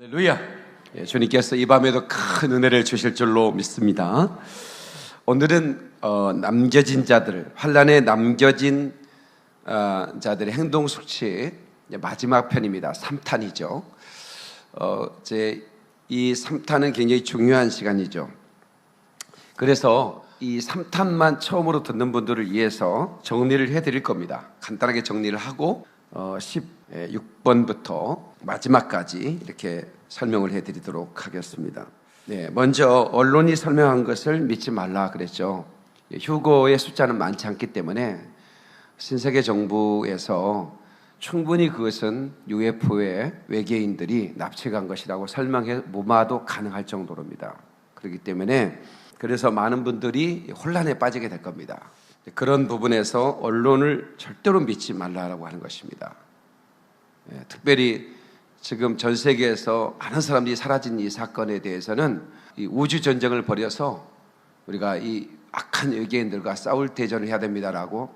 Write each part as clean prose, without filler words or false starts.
할렐루야. 주님께서 이 밤에도 큰 은혜를 주실 줄로 믿습니다. 오늘은 남겨진 자들, 환난에 남겨진 자들의 행동 수치 마지막 편입니다. 3탄이죠. 이제 이 3탄은 굉장히 중요한 시간이죠. 그래서 이 3탄만 처음으로 듣는 분들을 위해서 정리를 해드릴 겁니다. 간단하게 정리를 하고 16번부터 마지막까지 이렇게 설명을 해드리도록 하겠습니다. 네, 먼저 언론이 설명한 것을 믿지 말라 그랬죠. 휴거의 숫자는 많지 않기 때문에 신세계 정부에서 충분히 그것은 UFO의 외계인들이 납치간 것이라고 설명해 모마도 가능할 정도로입니다. 그렇기 때문에 그래서 많은 분들이 혼란에 빠지게 될 겁니다. 그런 부분에서 언론을 절대로 믿지 말라라고 하는 것입니다. 특별히 지금 전 세계에서 많은 사람들이 사라진 이 사건에 대해서는 이 우주 전쟁을 벌여서 우리가 이 악한 외계인들과 싸울 대전을 해야 됩니다라고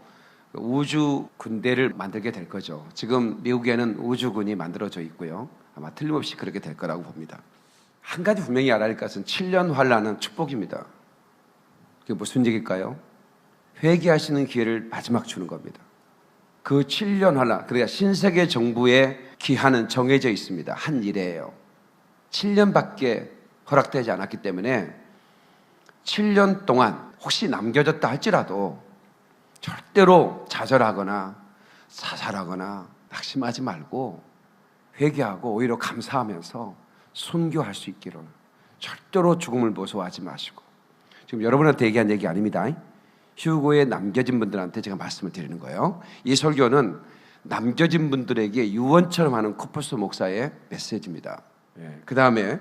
우주 군대를 만들게 될 거죠. 지금 미국에는 우주군이 만들어져 있고요. 아마 틀림없이 그렇게 될 거라고 봅니다. 한 가지 분명히 알아야 할 것은 7년 환란은 축복입니다. 그게 무슨 얘기일까요? 회개하시는 기회를 마지막 주는 겁니다. 그 7년 환란, 그러니까 신세계 정부의 기한은 정해져 있습니다. 한 일이에요. 7년밖에 허락되지 않았기 때문에 7년 동안 혹시 남겨졌다 할지라도 절대로 좌절하거나 사살하거나 낙심하지 말고 회개하고 오히려 감사하면서 순교할 수 있기를 절대로 죽음을 무서워하지 마시고. 지금 여러분한테 얘기한 얘기 아닙니다. 휴거에 남겨진 분들한테 제가 말씀을 드리는 거예요. 이 설교는 남겨진 분들에게 유언처럼 하는 코퍼스 목사의 메시지입니다. 그 다음에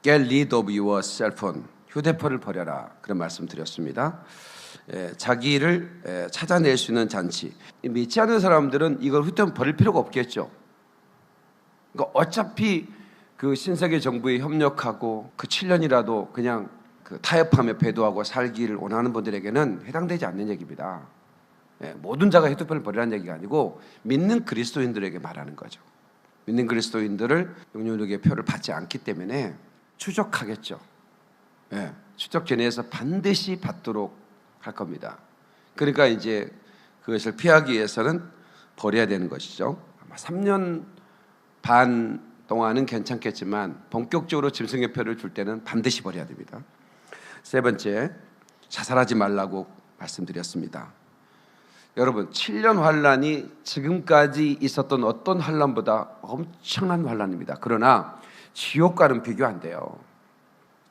Get rid of your cell phone, 휴대폰을 버려라, 그런 말씀 드렸습니다. 자기를 찾아낼 수 있는 잔치. 믿지 않는 사람들은 이걸 휴대폰 버릴 필요가 없겠죠. 그러니까 어차피 그 신세계 정부에 협력하고 그 7년이라도 그냥 그 타협하며 배도하고 살기를 원하는 분들에게는 해당되지 않는 얘기입니다. 모든 자가 휴대폰을 버리라는 얘기가 아니고 믿는 그리스도인들에게 말하는 거죠. 믿는 그리스도인들을 용료력의 표를 받지 않기 때문에 추적하겠죠. 추적 전에서 반드시 받도록 할 겁니다. 그러니까 이제 그것을 피하기 위해서는 버려야 되는 것이죠. 아마 3년 반 동안은 괜찮겠지만 본격적으로 짐승의 표를 줄 때는 반드시 버려야 됩니다. 세 번째, 자살하지 말라고 말씀드렸습니다. 여러분, 7년 환란이 지금까지 있었던 어떤 환란보다 엄청난 환란입니다. 그러나 지옥과는 비교 안 돼요.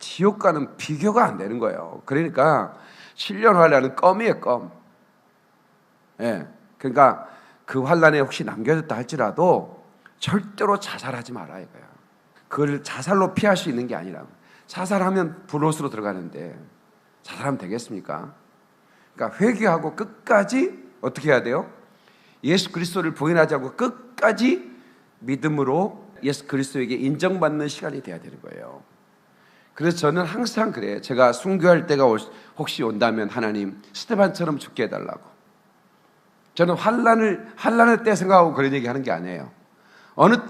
지옥과는 비교가 안 되는 거예요. 그러니까 7년 환란은 껌이에요, 껌. 그러니까 그 환란에 혹시 남겨졌다 할지라도 절대로 자살하지 마라 이거야. 그걸 자살로 피할 수 있는 게 아니라, 자살하면 불옷으로 들어가는데 자살하면 되겠습니까? 그러니까 회개하고 끝까지 어떻게 해야 돼요? 예수 그리스도를 부인하지 않고 끝까지 믿음으로 예수 그리스도에게 인정받는 시간이 돼야 되는 거예요. 그래서 저는 항상 그래요. 제가 순교할 때가 혹시 온다면 하나님 스테반처럼 죽게 해달라고. 저는 환란을 때 생각하고 그런 얘기 하는 게 아니에요.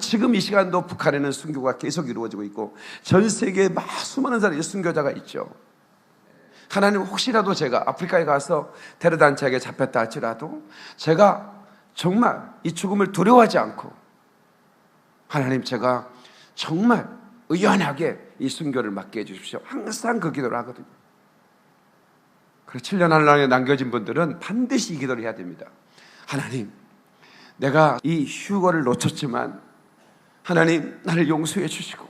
지금 이 시간도 북한에는 순교가 계속 이루어지고 있고 전 세계에 수많은 사람이 순교자가 있죠. 하나님, 혹시라도 제가 아프리카에 가서 테러 단체에게 잡혔다 할지라도 제가 정말 이 죽음을 두려워하지 않고, 하나님, 제가 정말 의연하게 이 순교를 맡게 해주십시오. 항상 그 기도를 하거든요. 그래서 7년 환란에 남겨진 분들은 반드시 이 기도를 해야 됩니다. 하나님, 내가 이 휴거를 놓쳤지만 하나님, 나를 용서해 주시고,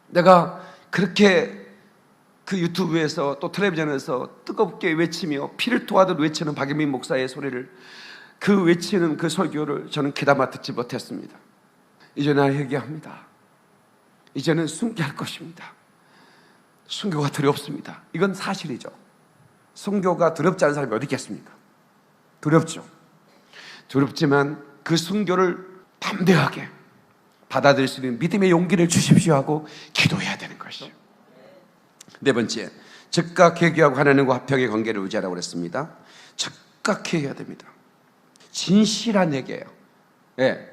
내가 그렇게 그 유튜브에서 또 텔레비전에서 뜨겁게 외치며 피를 토하듯 외치는 박영민 목사의 소리를, 그 외치는 그 설교를 저는 귀담아 듣지 못했습니다. 이제 날 회개합니다. 이제는 순교할 것입니다. 순교가 두렵습니다. 이건 사실이죠. 순교가 두렵지 않은 사람이 어디 있겠습니까? 두렵죠. 두렵지만 그 순교를 담대하게 받아들일 수 있는 믿음의 용기를 주십시오 하고 기도해야 되는 것이죠. 네 번째, 즉각 회개하고 하나님과 화평의 관계를 유지하라고 그랬습니다. 즉각 회개해야 됩니다. 진실한 회개예요.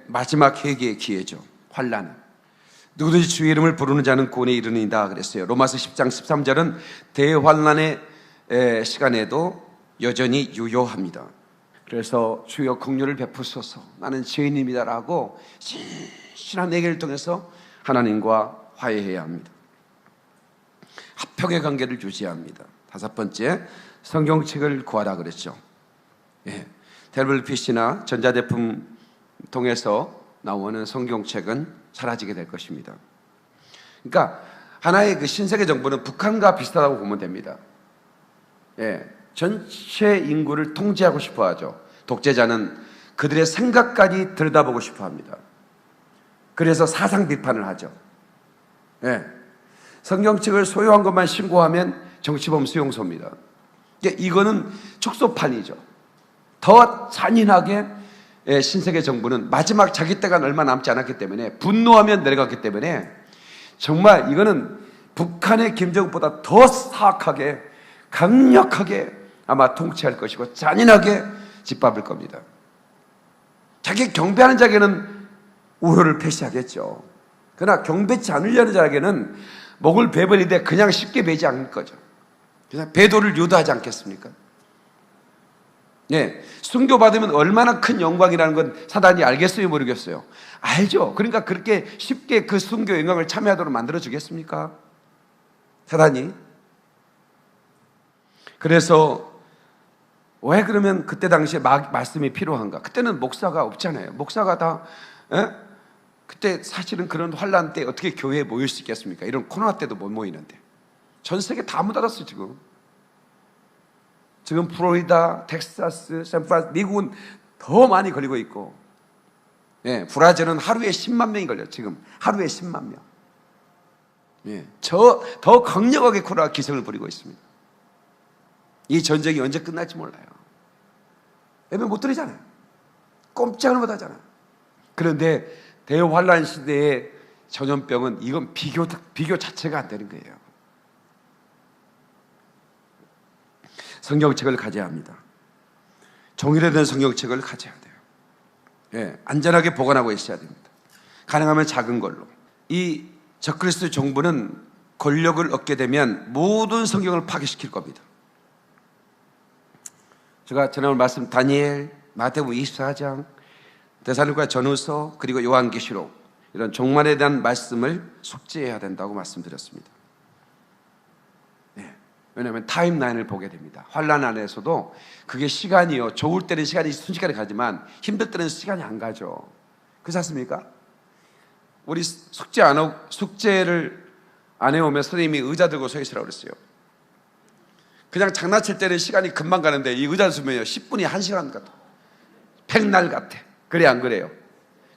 마지막 회개의 기회죠. 환란은. 누구든지 주의 이름을 부르는 자는 구원에 이르느니라 그랬어요. 로마서 10장 13절은 대환난의 시간에도 여전히 유효합니다. 그래서 주여 긍휼을 베푸소서 나는 죄인입니다라고 신실한 내기를 통해서 하나님과 화해해야 합니다. 합평의 관계를 유지합니다. 다섯 번째, 성경책을 구하라 그랬죠. 태블릿 PC나 전자제품 통해서 나오는 성경책은 사라지게 될 것입니다. 그러니까 하나의 그 신세계 정부는 북한과 비슷하다고 보면 됩니다. 전체 인구를 통제하고 싶어 하죠. 독재자는 그들의 생각까지 들여다보고 싶어 합니다. 그래서 사상 비판을 하죠. 성경책을 소유한 것만 신고하면 정치범 수용소입니다. 이거는 축소판이죠. 더 잔인하게 신세계 정부는 마지막 자기 때가 얼마 남지 않았기 때문에 분노하면 내려갔기 때문에 정말 이거는 북한의 김정은보다 더 사악하게 강력하게 아마 통치할 것이고 잔인하게 짓밟을 겁니다. 자기 경배하는 자에게는 우효를 표시하겠죠. 그러나 경배치 않으려는 자에게는 목을 베버리되 그냥 쉽게 베지 않을 거죠. 그래서 배도를 유도하지 않겠습니까? 순교받으면 얼마나 큰 영광이라는 건 사단이 알겠어요, 모르겠어요? 알죠. 그러니까 그렇게 쉽게 그 순교 영광을 참여하도록 만들어주겠습니까? 사단이. 그래서 왜 그러면 그때 당시에 말씀이 필요한가? 그때는 목사가 없잖아요. 목사가 다 그때 사실은 그런 환란 때 어떻게 교회에 모일 수 있겠습니까? 이런 코로나 때도 못 모이는데 전 세계 다 문 닫았어요. 지금 플로리다, 텍사스, 샌프란시스코, 미국은 더 많이 걸리고 있고, 브라질은 하루에 10만 명이 걸려요. 지금 하루에 10만 명. 더 강력하게 코로나 기승을 부리고 있습니다. 이 전쟁이 언제 끝날지 몰라요. 예배 못 드리잖아요. 꼼짝을 못 하잖아요. 그런데 대환란 시대의 전염병은 이건 비교 자체가 안 되는 거예요. 성경책을 가져야 합니다. 종이라든 성경책을 가져야 돼요. 안전하게 보관하고 있어야 됩니다. 가능하면 작은 걸로. 이 적그리스도 정부는 권력을 얻게 되면 모든 성경을 파괴시킬 겁니다. 제가 지난번 말씀 다니엘, 마태복음 24장, 데살로니가 전후서 그리고 요한계시록 이런 종말에 대한 말씀을 숙지해야 된다고 말씀드렸습니다. 왜냐하면 타임라인을 보게 됩니다. 환란 안에서도 그게 시간이요. 좋을 때는 시간이 순식간에 가지만 힘들 때는 시간이 안 가죠. 그렇지 않습니까? 우리 숙제를 안 해오면 선생님이 의자 들고 서 있으라고 그랬어요. 그냥 장난칠 때는 시간이 금방 가는데 이 의자 쓰면요 10분이 1시간 같아. 백날 같아. 그래 안 그래요?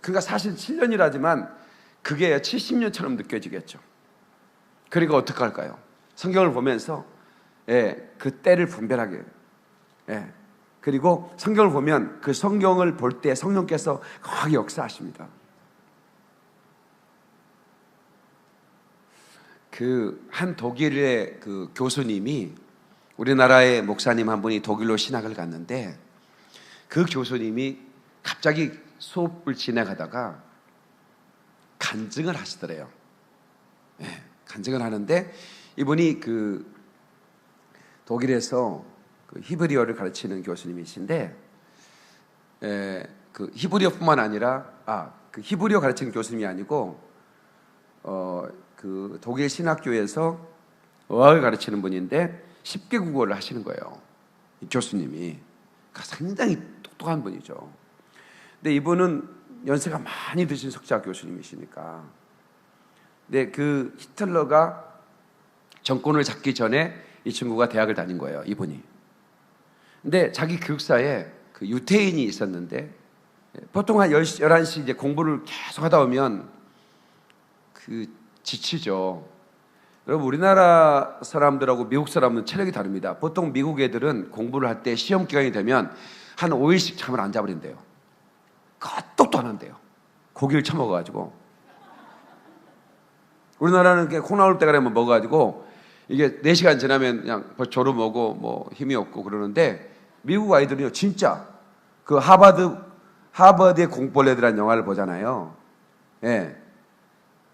그러니까 사실 7년이라지만 그게 70년처럼 느껴지겠죠. 그러니까 어떻게 할까요? 성경을 보면서 그 때를 분별하게. 그리고 성경을 보면 그 성경을 볼 때 성령께서 강하게 역사하십니다. 그 한 독일의 그 교수님이 우리나라의 목사님 한 분이 독일로 신학을 갔는데 그 교수님이 갑자기 수업을 진행하다가 간증을 하시더래요. 간증을 하는데 이분이 그 독일에서 그 히브리어를 가르치는 교수님이신데 그 히브리어뿐만 아니라 그 히브리어 가르치는 교수님이 아니고 그 독일 신학교에서 어학을 가르치는 분인데 10개 국어를 하시는 거예요. 이 교수님이 상당히 똑똑한 분이죠. 근데 이분은 연세가 많이 드신 석자 교수님이시니까. 근데 그 히틀러가 정권을 잡기 전에 이 친구가 대학을 다닌 거예요, 이분이. 근데 자기 교육사에 그 유태인이 있었는데 보통 한 11시 이제 공부를 계속 하다 보면 그 지치죠. 여러분, 우리나라 사람들하고 미국 사람은 체력이 다릅니다. 보통 미국 애들은 공부를 할 때 시험 기간이 되면 한 5일씩 잠을 안 자버린대요. 까똑도 안 한대요. 고기를 처먹어가지고. 우리나라는 콩 나올 때가 되면 먹어가지고 이게 4시간 지나면 그냥 졸음 오고 뭐 힘이 없고 그러는데 미국 아이들은요 진짜 그 하버드의 공벌레들이라는 영화를 보잖아요.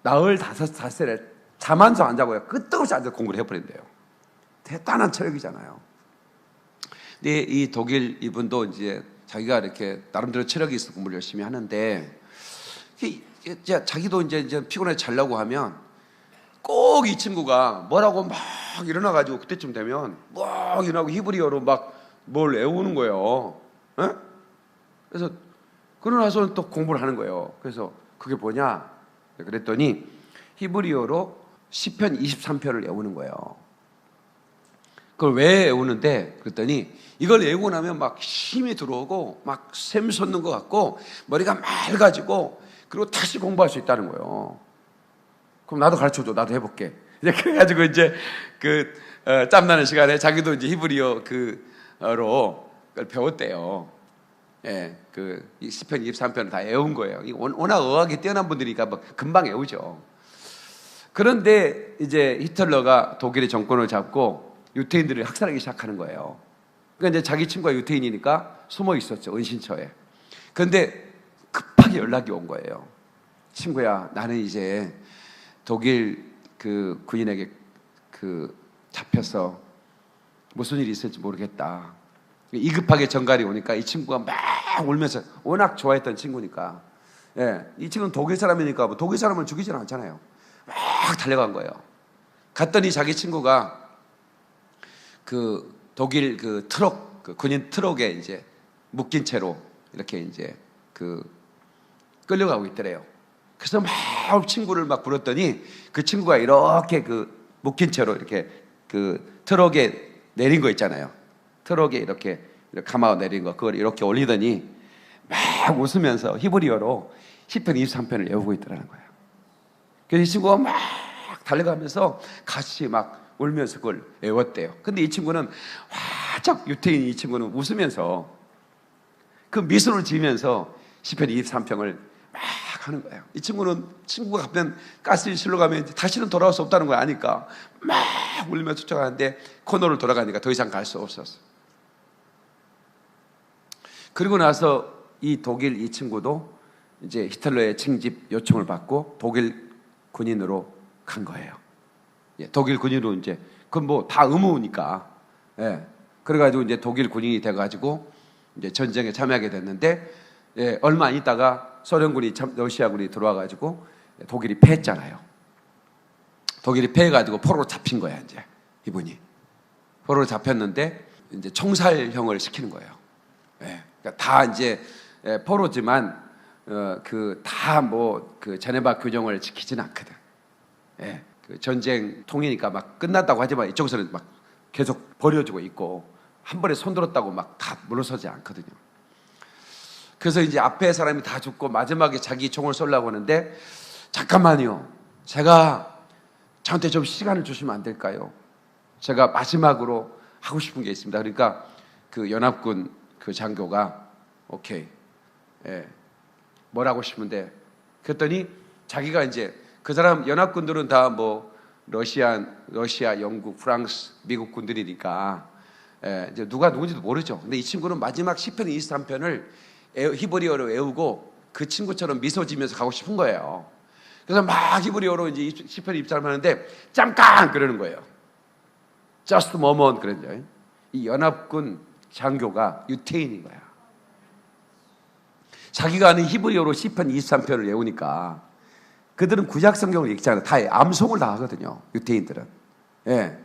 나흘 다섯에 잠 한 점 안 자고요. 끄떡없이 앉아서 공부를 해버린대요. 대단한 체력이잖아요. 근데 이 독일 이분도 이제 자기가 이렇게 나름대로 체력이 있어 공부를 열심히 하는데, 이제 자기도 이제 피곤해 자려고 하면 꼭 이 친구가 뭐라고 막 일어나가지고 그때쯤 되면 막 일어나고 히브리어로 막 뭘 외우는 거예요. 에? 그래서 그러고 나서는 또 공부를 하는 거예요. 그래서 그게 뭐냐? 그랬더니 히브리어로 시편 23편을 외우는 거예요. 그걸 왜 외우는데? 그랬더니 이걸 외우고 나면 막 힘이 들어오고 막 샘 솟는 것 같고 머리가 맑아지고 그리고 다시 공부할 수 있다는 거예요. 그럼 나도 가르쳐줘. 나도 해볼게. 이제 그래가지고 이제 짬나는 시간에 자기도 이제 히브리어 로 그걸 배웠대요. 예, 시편 23편을 다 외운 거예요. 워낙 어학이 뛰어난 분들이니까 뭐 금방 외우죠. 그런데 이제 히틀러가 독일의 정권을 잡고 유태인들을 학살하기 시작하는 거예요. 그러니까 이제 자기 친구가 유태인이니까 숨어 있었죠, 은신처에. 그런데 급하게 연락이 온 거예요. 친구야, 나는 이제 독일 군인에게 잡혀서 무슨 일이 있을지 모르겠다. 이급하게 전갈이 오니까 이 친구가 막 울면서, 워낙 좋아했던 친구니까, 예, 이 친구는 독일 사람이니까 뭐 독일 사람을 죽이지는 않잖아요. 막 달려간 거예요. 갔더니 자기 친구가 독일 트럭, 군인 트럭에 이제 묶인 채로 이렇게 이제 끌려가고 있더래요. 그래서 막 친구를 막 불렀더니 그 친구가 이렇게 묶인 채로 이렇게 트럭에 내린 거 있잖아요. 트럭에 이렇게 감아 내린 거, 그걸 이렇게 올리더니 막 웃으면서 히브리어로 시편 23편을 외우고 있더라는 거예요. 그래서 이 친구가 막 달려가면서 같이 막 울면서 그걸 외웠대요. 근데 이 친구는 화적 유태인, 이 친구는 웃으면서 그 미소를 지으면서 시편 23편을 막 하는 거예요. 이 친구가 가면 가스실로 가면 다시는 돌아올 수 없다는 걸 아니까 막 울면서 쫓아가는데 코너를 돌아가니까 더 이상 갈 수 없었어. 그리고 나서 이 독일 이 친구도 이제 히틀러의 징집 요청을 받고 독일 군인으로 간 거예요. 예, 독일 군인으로 이제 그건 뭐 다 의무니까. 예, 그래가지고 이제 독일 군인이 돼가지고 이제 전쟁에 참여하게 됐는데, 예, 얼마 안 있다가 소련군이 러시아군이 들어와가지고 독일이 패했잖아요. 독일이 패해가지고 포로로 잡힌 거야. 이제 이분이 포로로 잡혔는데 이제 총살형을 시키는 거예요. 예, 그러니까 다 이제 포로지만 다 뭐 제네바 규정을 지키지는 않거든. 예, 전쟁 통이니까 막 끝났다고 하지만 이쪽에서는 막 계속 버려지고 있고 한 번에 손들었다고 막 다 물러서지 않거든요. 그래서 이제 앞에 사람이 다 죽고 마지막에 자기 총을 쏘려고 하는데, 잠깐만요, 저한테 좀 시간을 주시면 안 될까요? 제가 마지막으로 하고 싶은 게 있습니다. 그러니까 연합군 장교가 오케이, 예, 뭐라고 싶은데, 그랬더니 자기가 이제 그 사람 연합군들은 다 뭐 러시아, 영국, 프랑스, 미국 군들이니까 이제 누가 누군지도 모르죠. 근데 이 친구는 마지막 시편 23편을 히브리어로 외우고 그 친구처럼 미소 지면서 가고 싶은 거예요. 그래서 막 히브리어로 이제 시편 23편 하는데 잠깐 그러는 거예요. Just a moment 그랬죠. 이 연합군 장교가 유태인인 거야. 자기가 아는 히브리어로 시편 23편을 외우니까 그들은 구약 성경을 읽잖아요. 다 암송을 다 하거든요. 유태인들은. 예.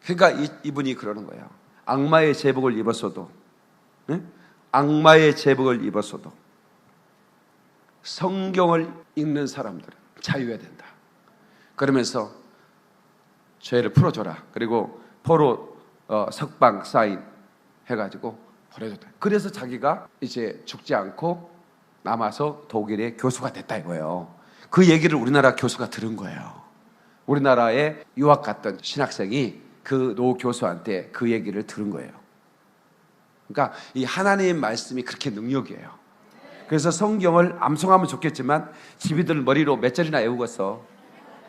그러니까 이분이 그러는 거예요. 악마의 제복을 입었어도, 예? 악마의 제복을 입었어도 성경을 읽는 사람들은 자유해야 된다. 그러면서 죄를 풀어줘라. 그리고 포로 석방 사인 해가지고 보내줬다. 그래서 자기가 이제 죽지 않고 남아서 독일의 교수가 됐다 이거예요. 그 얘기를 우리나라 교수가 들은 거예요. 우리나라에 유학 갔던 신학생이 그 노 교수한테 그 얘기를 들은 거예요. 그러니까 이 하나님 말씀이 그렇게 능력이에요. 그래서 성경을 암송하면 좋겠지만 집이들 머리로 몇 절이나 외우겠어.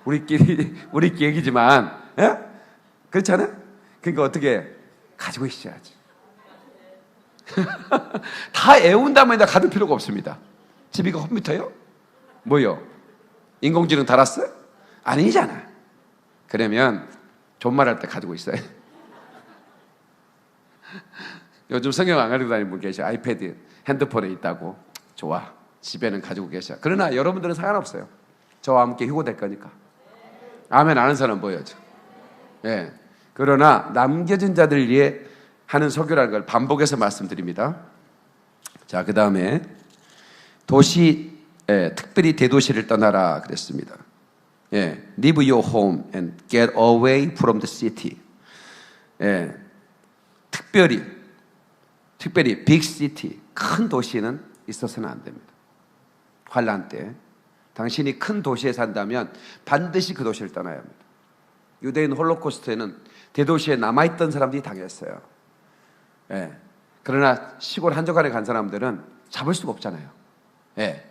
우리끼리 얘기지만, 예? 그렇지 않아? 그러니까 어떻게 가지고 있어야지. 다 외운다면 다 가질 필요가 없습니다. 집이가 컴퓨터요? 뭐요? 인공지능 달았어? 아니잖아. 그러면 존말할 때 가지고 있어요. 요즘 성경 안 가지고 다니는 분 계셔. 아이패드, 핸드폰에 있다고. 좋아. 집에는 가지고 계셔. 그러나 여러분들은 상관없어요. 저와 함께 휴고될 거니까. 아멘 아는 사람 보여줘. 예. 그러나 남겨진 자들 위해 하는 설교라는 걸 반복해서 말씀드립니다. 자, 그 다음에 도시, 특별히 대도시를 떠나라 그랬습니다. 예, leave your home and get away from the city. 예, 특별히 big city, 큰 도시는 있어서는 안 됩니다. 환란 때 당신이 큰 도시에 산다면 반드시 그 도시를 떠나야 합니다. 유대인 홀로코스트에는 대도시에 남아있던 사람들이 당했어요. 예, 그러나 시골 한적한에 간 사람들은 잡을 수가 없잖아요. 예,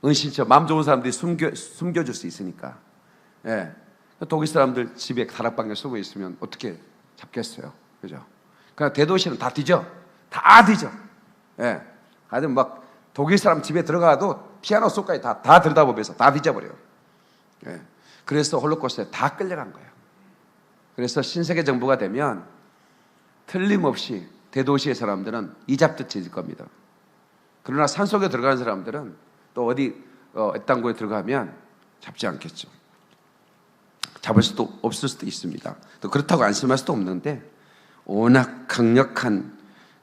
은신처 마음 좋은 사람들이 숨겨줄 수 있으니까. 예, 독일 사람들 집에 다락방에 쓰고 있으면 어떻게 잡겠어요, 그죠? 그러나 대도시는 다 뒤져. 예, 아주 막 독일 사람 집에 들어가도 피아노 속까지 다 들여다보면서 다 뒤져버려요. 예, 그래서 홀로코스트에 다 끌려간 거예요. 그래서 신세계 정부가 되면 틀림없이 대도시의 사람들은 이잡듯 질 겁니다. 그러나 산속에 들어가는 사람들은 또 어디 애땅굴에 들어가면 잡지 않겠죠. 잡을 수도 없을 수도 있습니다. 또 그렇다고 안심할 수도 없는데 워낙 강력한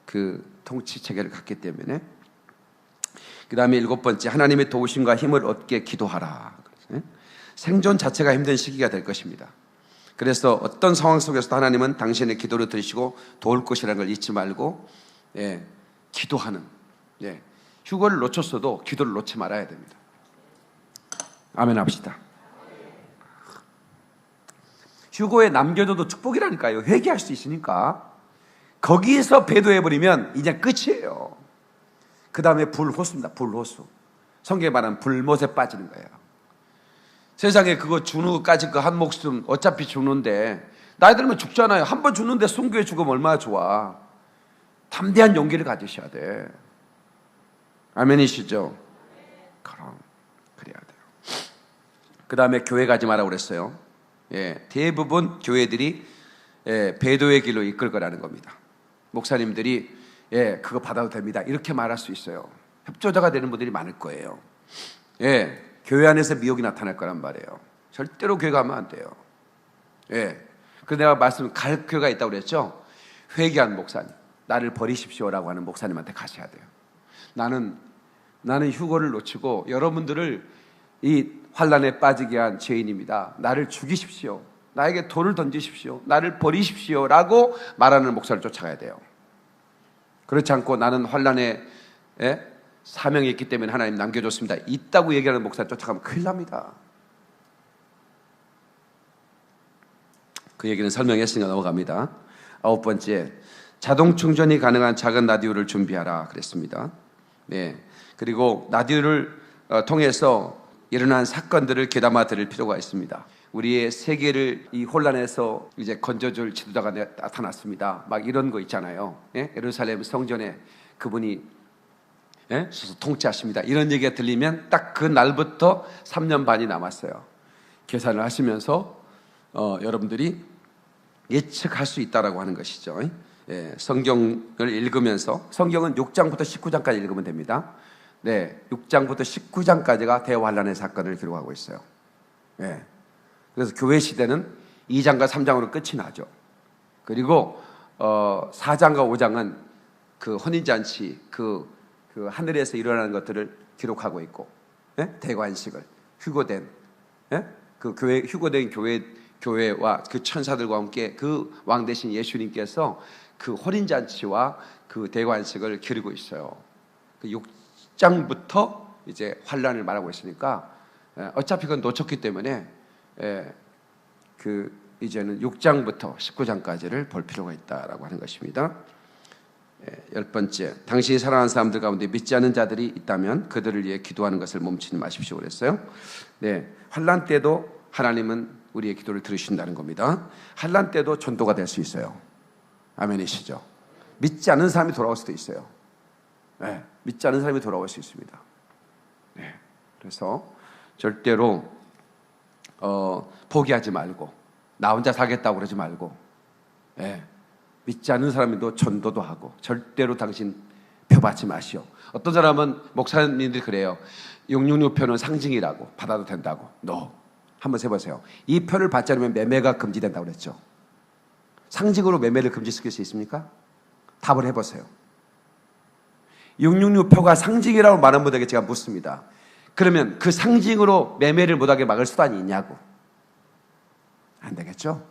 그 통치 체계를 갖기 때문에. 그 다음에 7번째, 하나님의 도우심과 힘을 얻게 기도하라. 생존 자체가 힘든 시기가 될 것입니다. 그래서 어떤 상황 속에서도 하나님은 당신의 기도를 들으시고 도울 것이라는 걸 잊지 말고, 예, 기도하는, 예, 휴거를 놓쳤어도 기도를 놓지 말아야 됩니다. 아멘 합시다. 휴거에 남겨둬도 축복이라니까요. 회개할 수 있으니까. 거기에서 배도해버리면 이제 끝이에요. 그 다음에 불호수입니다. 불호수. 성경에 말하는 불못에 빠지는 거예요. 세상에 그거 준우까지 그 한 목숨 어차피 죽는데 나이 들면 죽잖아요. 한 번 죽는데 순교에 죽으면 얼마나 좋아. 담대한 용기를 가지셔야 돼. 아멘이시죠? 그럼 그래야 돼요. 그 다음에 교회 가지 마라고 그랬어요. 예, 대부분 교회들이, 예, 배도의 길로 이끌 거라는 겁니다. 목사님들이, 예, 그거 받아도 됩니다, 이렇게 말할 수 있어요. 협조자가 되는 분들이 많을 거예요. 예, 교회 안에서 미혹이 나타날 거란 말이에요. 절대로 교회 가면 안 돼요. 예, 그래서 내가 갈 교회가 있다고 그랬죠. 회개한 목사님, 나를 버리십시오라고 하는 목사님한테 가셔야 돼요. 나는 휴거를 놓치고 여러분들을 이 환란에 빠지게 한 죄인입니다. 나를 죽이십시오. 나에게 돌을 던지십시오. 나를 버리십시오 라고 말하는 목사를 쫓아가야 돼요. 그렇지 않고 나는 환란에, 예? 사명이 있기 때문에 하나님 남겨줬습니다, 있다고 얘기하는 목사를 쫓아가면 큰일 납니다. 그 얘기는 설명했으니까 넘어갑니다. 9번째, 자동 충전이 가능한 작은 라디오를 준비하라 그랬습니다. 네, 그리고 라디오를 통해서 일어난 사건들을 귀담아 들을 필요가 있습니다. 우리의 세계를 이 혼란에서 이제 건져줄 지도자가 나타났습니다. 막 이런 거 있잖아요. 예? 예루살렘 성전에 그분이, 예? 서서 통치하십니다. 이런 얘기가 들리면 딱 그 날부터 3년 반이 남았어요. 계산을 하시면서 여러분들이 예측할 수 있다라고 하는 것이죠. 예, 성경을 읽으면서, 성경은 6장부터 19장까지 읽으면 됩니다. 네, 6장부터 19장까지가 대환란의 사건을 기록하고 있어요. 예, 그래서 교회 시대는 2장과 3장으로 끝이 나죠. 그리고 4장과 5장은 그 혼인잔치, 그 하늘에서 일어나는 것들을 기록하고 있고, 예? 대관식을 휴거된, 예? 그 교회, 휴거된 교회와 그 천사들과 함께 그 왕 대신 예수님께서 그 혼인잔치와 그 대관식을 기리고 있어요. 그 6장부터 이제 환란을 말하고 있으니까, 어차피 그건 놓쳤기 때문에 그 이제는 6장부터 19장까지를 볼 필요가 있다라고 하는 것입니다. 10번째, 당신이 사랑하는 사람들 가운데 믿지 않는 자들이 있다면 그들을 위해 기도하는 것을 멈추지 마십시오 그랬어요. 네, 환란 때도 하나님은 우리의 기도를 들으신다는 겁니다. 환란 때도 전도가 될 수 있어요. 아멘이시죠? 믿지 않는 사람이 돌아올 수도 있어요. 네, 믿지 않는 사람이 돌아올 수 있습니다. 네, 그래서 절대로 포기하지 말고 나 혼자 살겠다고 그러지 말고, 예, 믿지 않는 사람도 전도도 하고 절대로 당신 표 받지 마시오. 어떤 사람은 목사님들이 그래요. 666표는 상징이라고 받아도 된다고. No. 한번 해보세요. 이 표를 받지 않으면 매매가 금지된다고 그랬죠. 상징으로 매매를 금지시킬 수 있습니까? 답을 해보세요. 666표가 상징이라고 말한 분에게 제가 묻습니다. 그러면 그 상징으로 매매를 못하게 막을 수단이 있냐고. 안 되겠죠?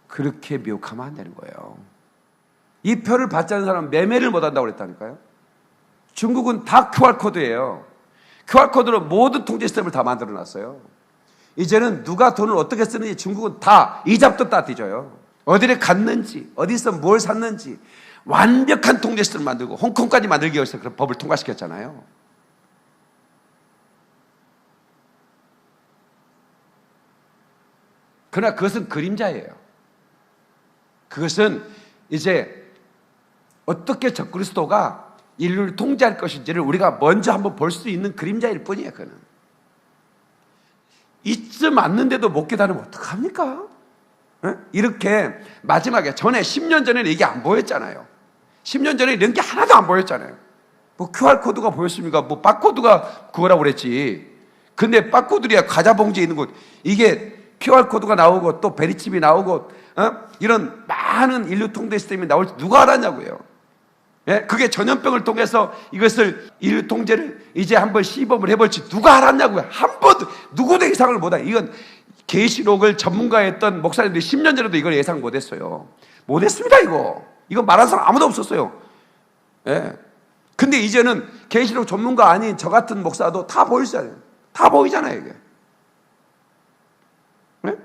그렇게 미혹하면 안 되는 거예요. 이 표를 받지 않는 사람은 매매를 못한다고 그랬다니까요. 중국은 다 QR코드예요. QR코드로 모든 통제 시스템을 다 만들어놨어요. 이제는 누가 돈을 어떻게 쓰는지 중국은 다 이잡도 다 뒤져요. 어디를 갔는지, 어디서 뭘 샀는지 완벽한 통제 시스템을 만들고 홍콩까지 만들기 위해서 그런 법을 통과시켰잖아요. 그러나 그것은 그림자예요. 그것은 이제 어떻게 적그리스도가 인류를 통제할 것인지를 우리가 먼저 한번 볼 수 있는 그림자일 뿐이에요. 그는 이쯤 왔는데도 못 깨달으면 어떡합니까? 네? 이렇게 마지막에 전에 10년 전에는 이게 안 보였잖아요. 10년 전에 이런 게 하나도 안 보였잖아요. 뭐 QR코드가 보였습니까? 뭐 바코드가 그거라고 그랬지. 근데 바코드야 과자 봉지에 있는 것, 이게 QR코드가 나오고 또 베리칩이 나오고 이런 많은 인류 통제 시스템이 나올 때 누가 알았냐고요. 예? 그게 전염병을 통해서 이것을 인류 통제를 이제 한번 시범을 해볼지 누가 알았냐고요. 한 번도 누구도 예상을 못해. 이건 계시록을 전문가였던 목사님들이 10년 전에도 이걸 예상 못했어요. 못했습니다. 이거 말하는 사람 아무도 없었어요. 예. 근데 이제는 계시록 전문가 아닌 저 같은 목사도 다 보이잖아요. 다 보이잖아요. 이게. 예?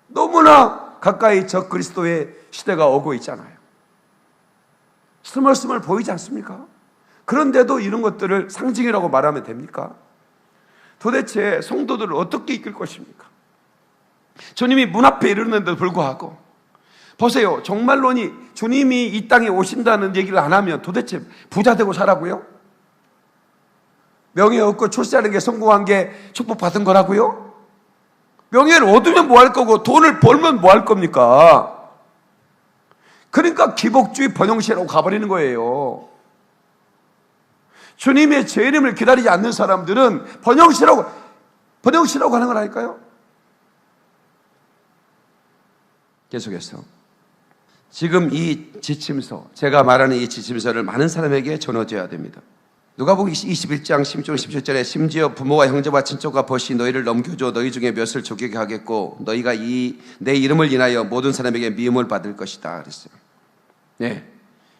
너무나 가까이 적그리스도의 시대가 오고 있잖아요. 스멀스멀 보이지 않습니까? 그런데도 이런 것들을 상징이라고 말하면 됩니까? 도대체 성도들을 어떻게 이끌 것입니까? 주님이 문 앞에 이르는데도 불구하고 보세요. 종말론이 주님이 이 땅에 오신다는 얘기를 안 하면 도대체 부자 되고 살라고요? 명예 얻고 출세하는 게 성공한 게 축복받은 거라고요? 명예를 얻으면 뭐 할 거고 돈을 벌면 뭐 할 겁니까? 그러니까 기복주의 번영시라고 가버리는 거예요. 주님의 재림을 기다리지 않는 사람들은 번영시라고 하는 거라니까요. 계속해서 지금 이 지침서, 제가 말하는 이 지침서를 많은 사람에게 전해줘야 됩니다. 누가복음 21장 16절 17절에 심지어 부모와 형제와 친척과 벗이 너희를 넘겨줘 너희 중에 몇을 죽게 하겠고 너희가 내 이름을 인하여 모든 사람에게 미움을 받을 것이다 그랬어요. 네.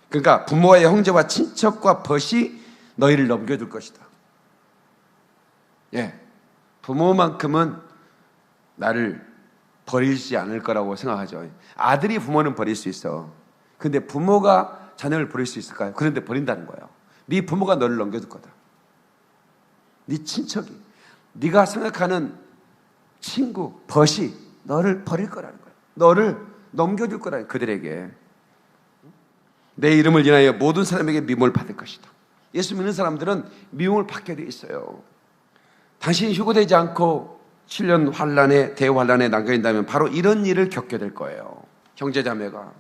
그러니까 부모와 형제와 친척과 벗이 너희를 넘겨줄 것이다. 예. 부모만큼은 나를 버리지 않을 거라고 생각하죠. 아들이 부모는 버릴 수 있어. 근데 부모가 자녀를 버릴 수 있을까요? 그런데 버린다는 거예요. 네 부모가 너를 넘겨줄 거다. 네 친척이, 네가 생각하는 친구, 벗이 너를 버릴 거라는 거예요. 너를 넘겨줄 거라는 거예요. 그들에게. 내 이름을 인하여 모든 사람에게 미움을 받을 것이다. 예수 믿는 사람들은 미움을 받게 돼 있어요. 당신이 휴거되지 않고 7년 환란에 대환란에 남겨진다면 바로 이런 일을 겪게 될 거예요. 형제자매가,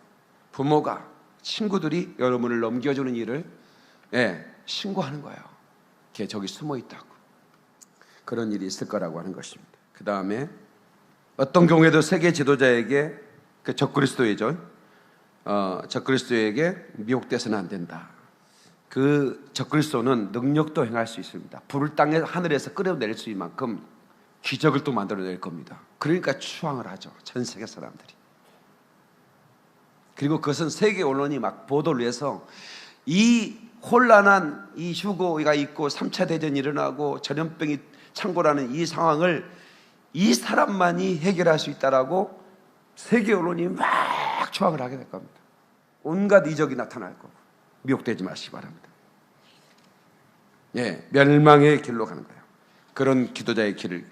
부모가, 친구들이 여러분을 넘겨주는 일을 신고하는 거예요. 걔 저기 숨어 있다고. 그런 일이 있을 거라고 하는 것입니다. 그 다음에 어떤 경우에도 세계 지도자에게 그 적그리스도이죠. 적그리스도에게 미혹돼서는 안 된다. 그 적그리스도는 능력도 행할 수 있습니다. 불을 땅에 하늘에서 끌어내릴 수 있는 만큼 기적을 또 만들어낼 겁니다. 그러니까 추앙을 하죠. 전 세계 사람들이. 그리고 그것은 세계 언론이 막 보도를 해서 이 혼란한 이 휴거가 있고 3차 대전이 일어나고 전염병이 창궐하는 이 상황을 이 사람만이 해결할 수 있다라고 세계 언론이 막 추앙을 하게 될 겁니다. 온갖 이적이 나타날 거고 미혹되지 마시기 바랍니다. 예, 멸망의 길로 가는 거예요. 그런 기도자의 길을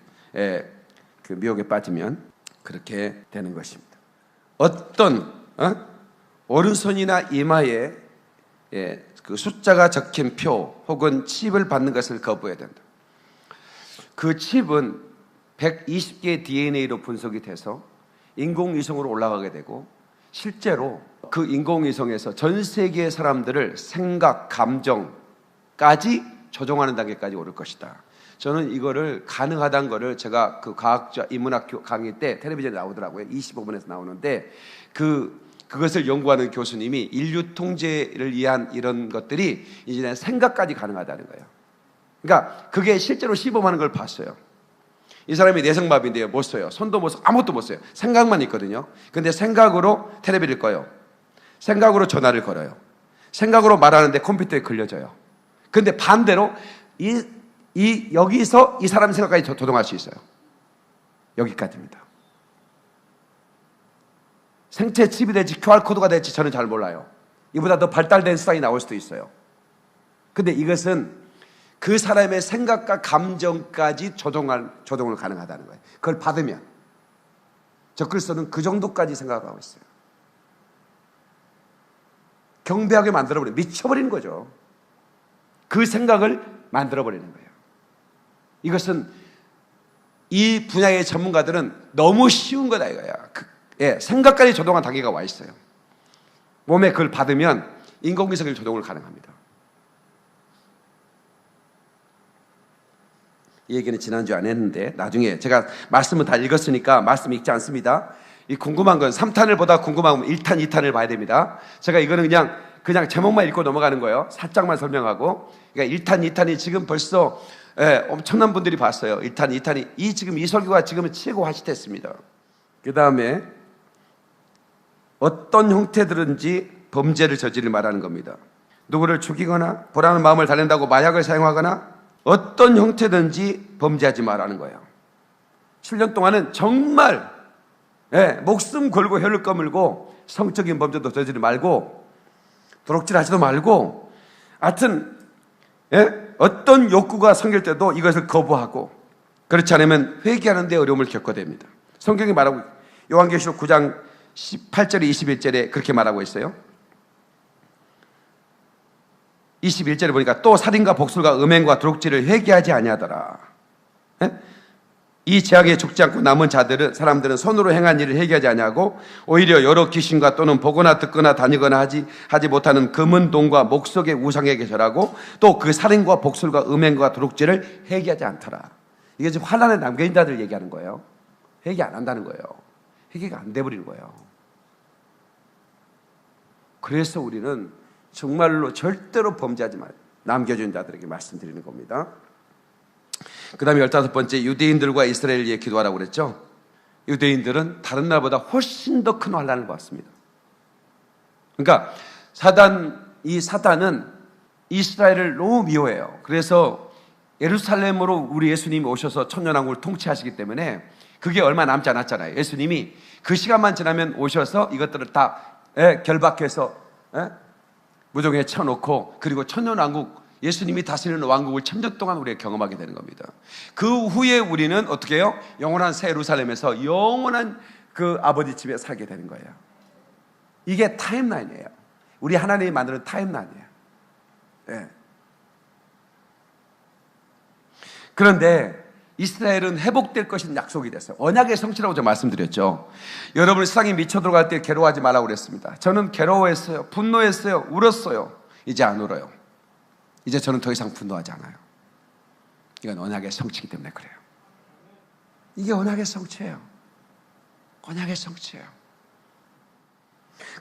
그 미혹에 빠지면 그렇게 되는 것입니다. 어떤 오른손이나 이마에 그 숫자가 적힌 표 혹은 칩을 받는 것을 거부해야 된다. 그 칩은 120개의 DNA로 분석이 돼서 인공위성으로 올라가게 되고 실제로 그 인공위성에서 전 세계의 사람들을 생각, 감정까지 조종하는 단계까지 오를 것이다. 저는 이거를 가능하다는 거를 제가 그 과학자 인문학 강의 때 텔레비전에 나오더라고요. 25분에서 나오는데 그것을 연구하는 교수님이 인류 통제를 위한 이런 것들이 이제 생각까지 가능하다는 거예요. 그러니까 그게 실제로 시범하는 걸 봤어요. 이 사람이 내성마비인데요. 못 써요. 손도 못 써. 아무것도 못 써요. 생각만 있거든요. 근데 생각으로 텔레비를 꺼요. 생각으로 전화를 걸어요. 생각으로 말하는데 컴퓨터에 걸려져요. 근데 반대로 여기서 이 사람 생각까지 조종할 수 있어요. 여기까지입니다. 생체 칩이 될지 QR코드가 될지 저는 잘 몰라요. 이보다 더 발달된 수단이 나올 수도 있어요. 근데 이것은 그 사람의 생각과 감정까지 조종을 가능하다는 거예요. 그걸 받으면. 저 글서는 그 정도까지 생각을 하고 있어요. 경배하게 만들어버리는, 미쳐버리는 거죠. 그 생각을 만들어버리는 거예요. 이것은 이 분야의 전문가들은 너무 쉬운 거다 이거야. 생각까지 조종한 단계가 와 있어요. 몸에 그걸 받으면 인공위성의 조종을 가능합니다. 이 얘기는 지난주에 안 했는데 나중에 제가 말씀은 다 읽었으니까 말씀 읽지 않습니다. 이 궁금한 건 3탄을 보다 궁금하면 1탄, 2탄을 봐야 됩니다. 제가 이거는 그냥 제목만 읽고 넘어가는 거예요. 살짝만 설명하고. 그러니까 1탄, 2탄이 지금 벌써 엄청난 분들이 봤어요. 1탄, 2탄이 지금 이 설교가 지금은 최고 하시됐습니다. 그 다음에 어떤 형태들은지 범죄를 저지를 말하는 겁니다. 누구를 죽이거나 보라는 마음을 달랜다고 마약을 사용하거나 어떤 형태든지 범죄하지 말라는 거예요. 7년 동안은 정말 목숨 걸고 혀를 꺼물고 성적인 범죄도 저지르지 말고 도둑질하지도 말고 하여튼 어떤 욕구가 생길 때도 이것을 거부하고 그렇지 않으면 회개하는 데 어려움을 겪게 됩니다. 성경이 말하고 요한계시록 9장 18절에 21절에 그렇게 말하고 있어요. 21절에 보니까 또 살인과 복술과 음행과 도둑질을 회개하지 아니하더라. 이 죄악에 죽지 않고 남은 사람들은 손으로 행한 일을 회개하지 아니하고 오히려 여러 귀신과 또는 보거나 듣거나 다니거나 하지 못하는 금은 동과 목석의 우상에게 절하고 또 그 살인과 복술과 음행과 도둑질을 회개하지 않더라. 이게 지금 환난에 남겨진 자들 얘기하는 거예요. 회개 안 한다는 거예요. 회개가 안 돼버리는 거예요. 그래서 우리는 정말로 절대로 범죄하지 말아요. 남겨진 자들에게 말씀드리는 겁니다. 그 다음에 15번째, 유대인들과 이스라엘을 위해 기도하라고 그랬죠. 유대인들은 다른 나라보다 훨씬 더 큰 환난을 받습니다. 그러니까 사단은 이스라엘을 너무 미워해요. 그래서 예루살렘으로 우리 예수님이 오셔서 천년왕국을 통치하시기 때문에 그게 얼마 남지 않았잖아요. 예수님이 그 시간만 지나면 오셔서 이것들을 다 결박해서 무덤에 쳐놓고 그리고 천년왕국 예수님이 다스리는 왕국을 천년 동안 우리가 경험하게 되는 겁니다. 그 후에 우리는 어떻게 해요? 영원한 새 예루살렘에서 영원한 그 아버지 집에 살게 되는 거예요. 이게 타임라인이에요. 우리 하나님이 만드는 타임라인이에요. 그런데 이스라엘은 회복될 것인 약속이 됐어요. 언약의 성취라고 제가 말씀드렸죠. 여러분 세상에 미쳐 들어갈 때 괴로워하지 말라고 그랬습니다. 저는 괴로워했어요. 분노했어요. 울었어요. 이제 안 울어요. 이제 저는 더 이상 분노하지 않아요. 이건 언약의 성취이기 때문에 그래요. 이게 언약의 성취예요. 언약의 성취예요.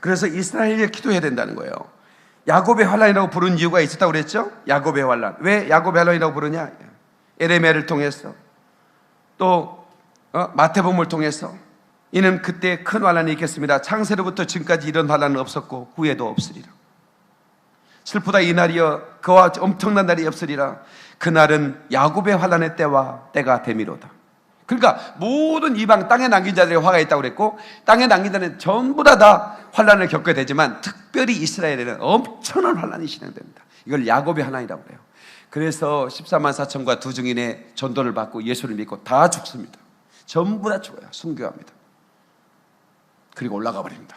그래서 이스라엘에 기도해야 된다는 거예요. 야곱의 환란이라고 부른 이유가 있었다고 그랬죠. 야곱의 환란. 왜 야곱의 환란이라고 부르냐? 에레미야를 통해서 또 마태복음을 통해서 이는 그때 큰 환란이 있겠습니다. 창세로부터 지금까지 이런 환란은 없었고 후에도 없으리라. 슬프다 이 날이여 그와 엄청난 날이 없으리라. 그날은 야곱의 환란의 때가 되미로다. 그러니까 모든 이방 땅에 남긴 자들의 화가 있다고 그랬고 땅에 남긴 자는 전부 다 환란을 겪게 되지만 특별히 이스라엘에는 엄청난 환란이 진행됩니다. 이걸 야곱의 환란이라고 그래요. 그래서 14만 4천과 두 증인의 전도를 받고 예수를 믿고 다 죽습니다. 전부 다 죽어요. 순교합니다. 그리고 올라가 버립니다.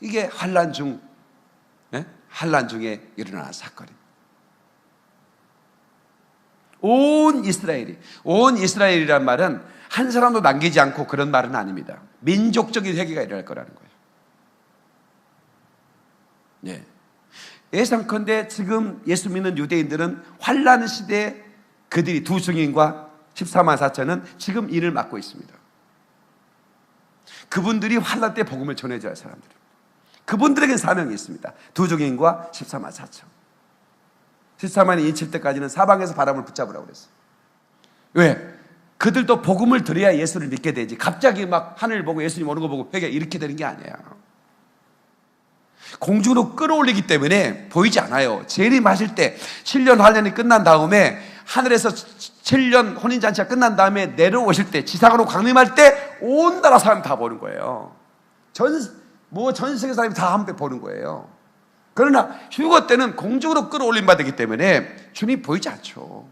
이게 환란 중에 일어나는 사건입니다. 온 이스라엘이란 말은 한 사람도 남기지 않고 그런 말은 아닙니다. 민족적인 회개가 일어날 거라는 거예요. 네. 예상컨대 지금 예수 믿는 유대인들은 환란 시대에 그들이 두 증인과 14만 4천은 지금 일을 맡고 있습니다. 그분들이 환란 때 복음을 전해줘야 할 사람들. 그분들에게는 사명이 있습니다. 두 증인과 14만 4천. 14만이 인칠 때까지는 사방에서 바람을 붙잡으라고 그랬어요. 왜? 그들도 복음을 들어야 예수를 믿게 되지. 갑자기 막 하늘 보고 예수님 오는 거 보고 회개 이렇게 되는 게 아니에요. 공중으로 끌어올리기 때문에 보이지 않아요. 재림하실 때 7년 환란이 끝난 다음에 하늘에서 7년 혼인잔치가 끝난 다음에 내려오실 때 지상으로 강림할 때 온 나라 사람 다 보는 거예요. 전 세계 사람이 다 함께 보는 거예요. 그러나 휴거 때는 공중으로 끌어올림 받기 때문에 주님이 보이지 않죠.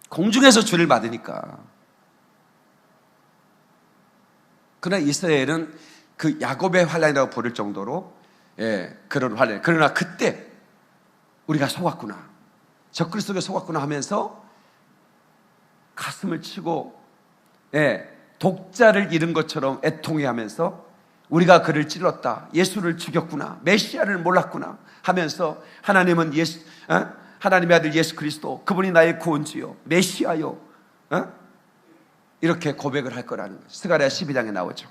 공중에서 주를 받으니까. 그러나 이스라엘은 그 야곱의 환란이라고 부를 정도로 그런 환란. 그러나 그때 우리가 속았구나. 적그리스도에 속았구나 하면서 가슴을 치고 독자를 잃은 것처럼 애통해하면서 우리가 그를 찔렀다. 예수를 죽였구나. 메시아를 몰랐구나 하면서 하나님은 하나님의 아들 예수 그리스도 그분이 나의 구원주요 메시아요 이렇게 고백을 할 거라는 거죠. 스가랴 12장에 나오죠.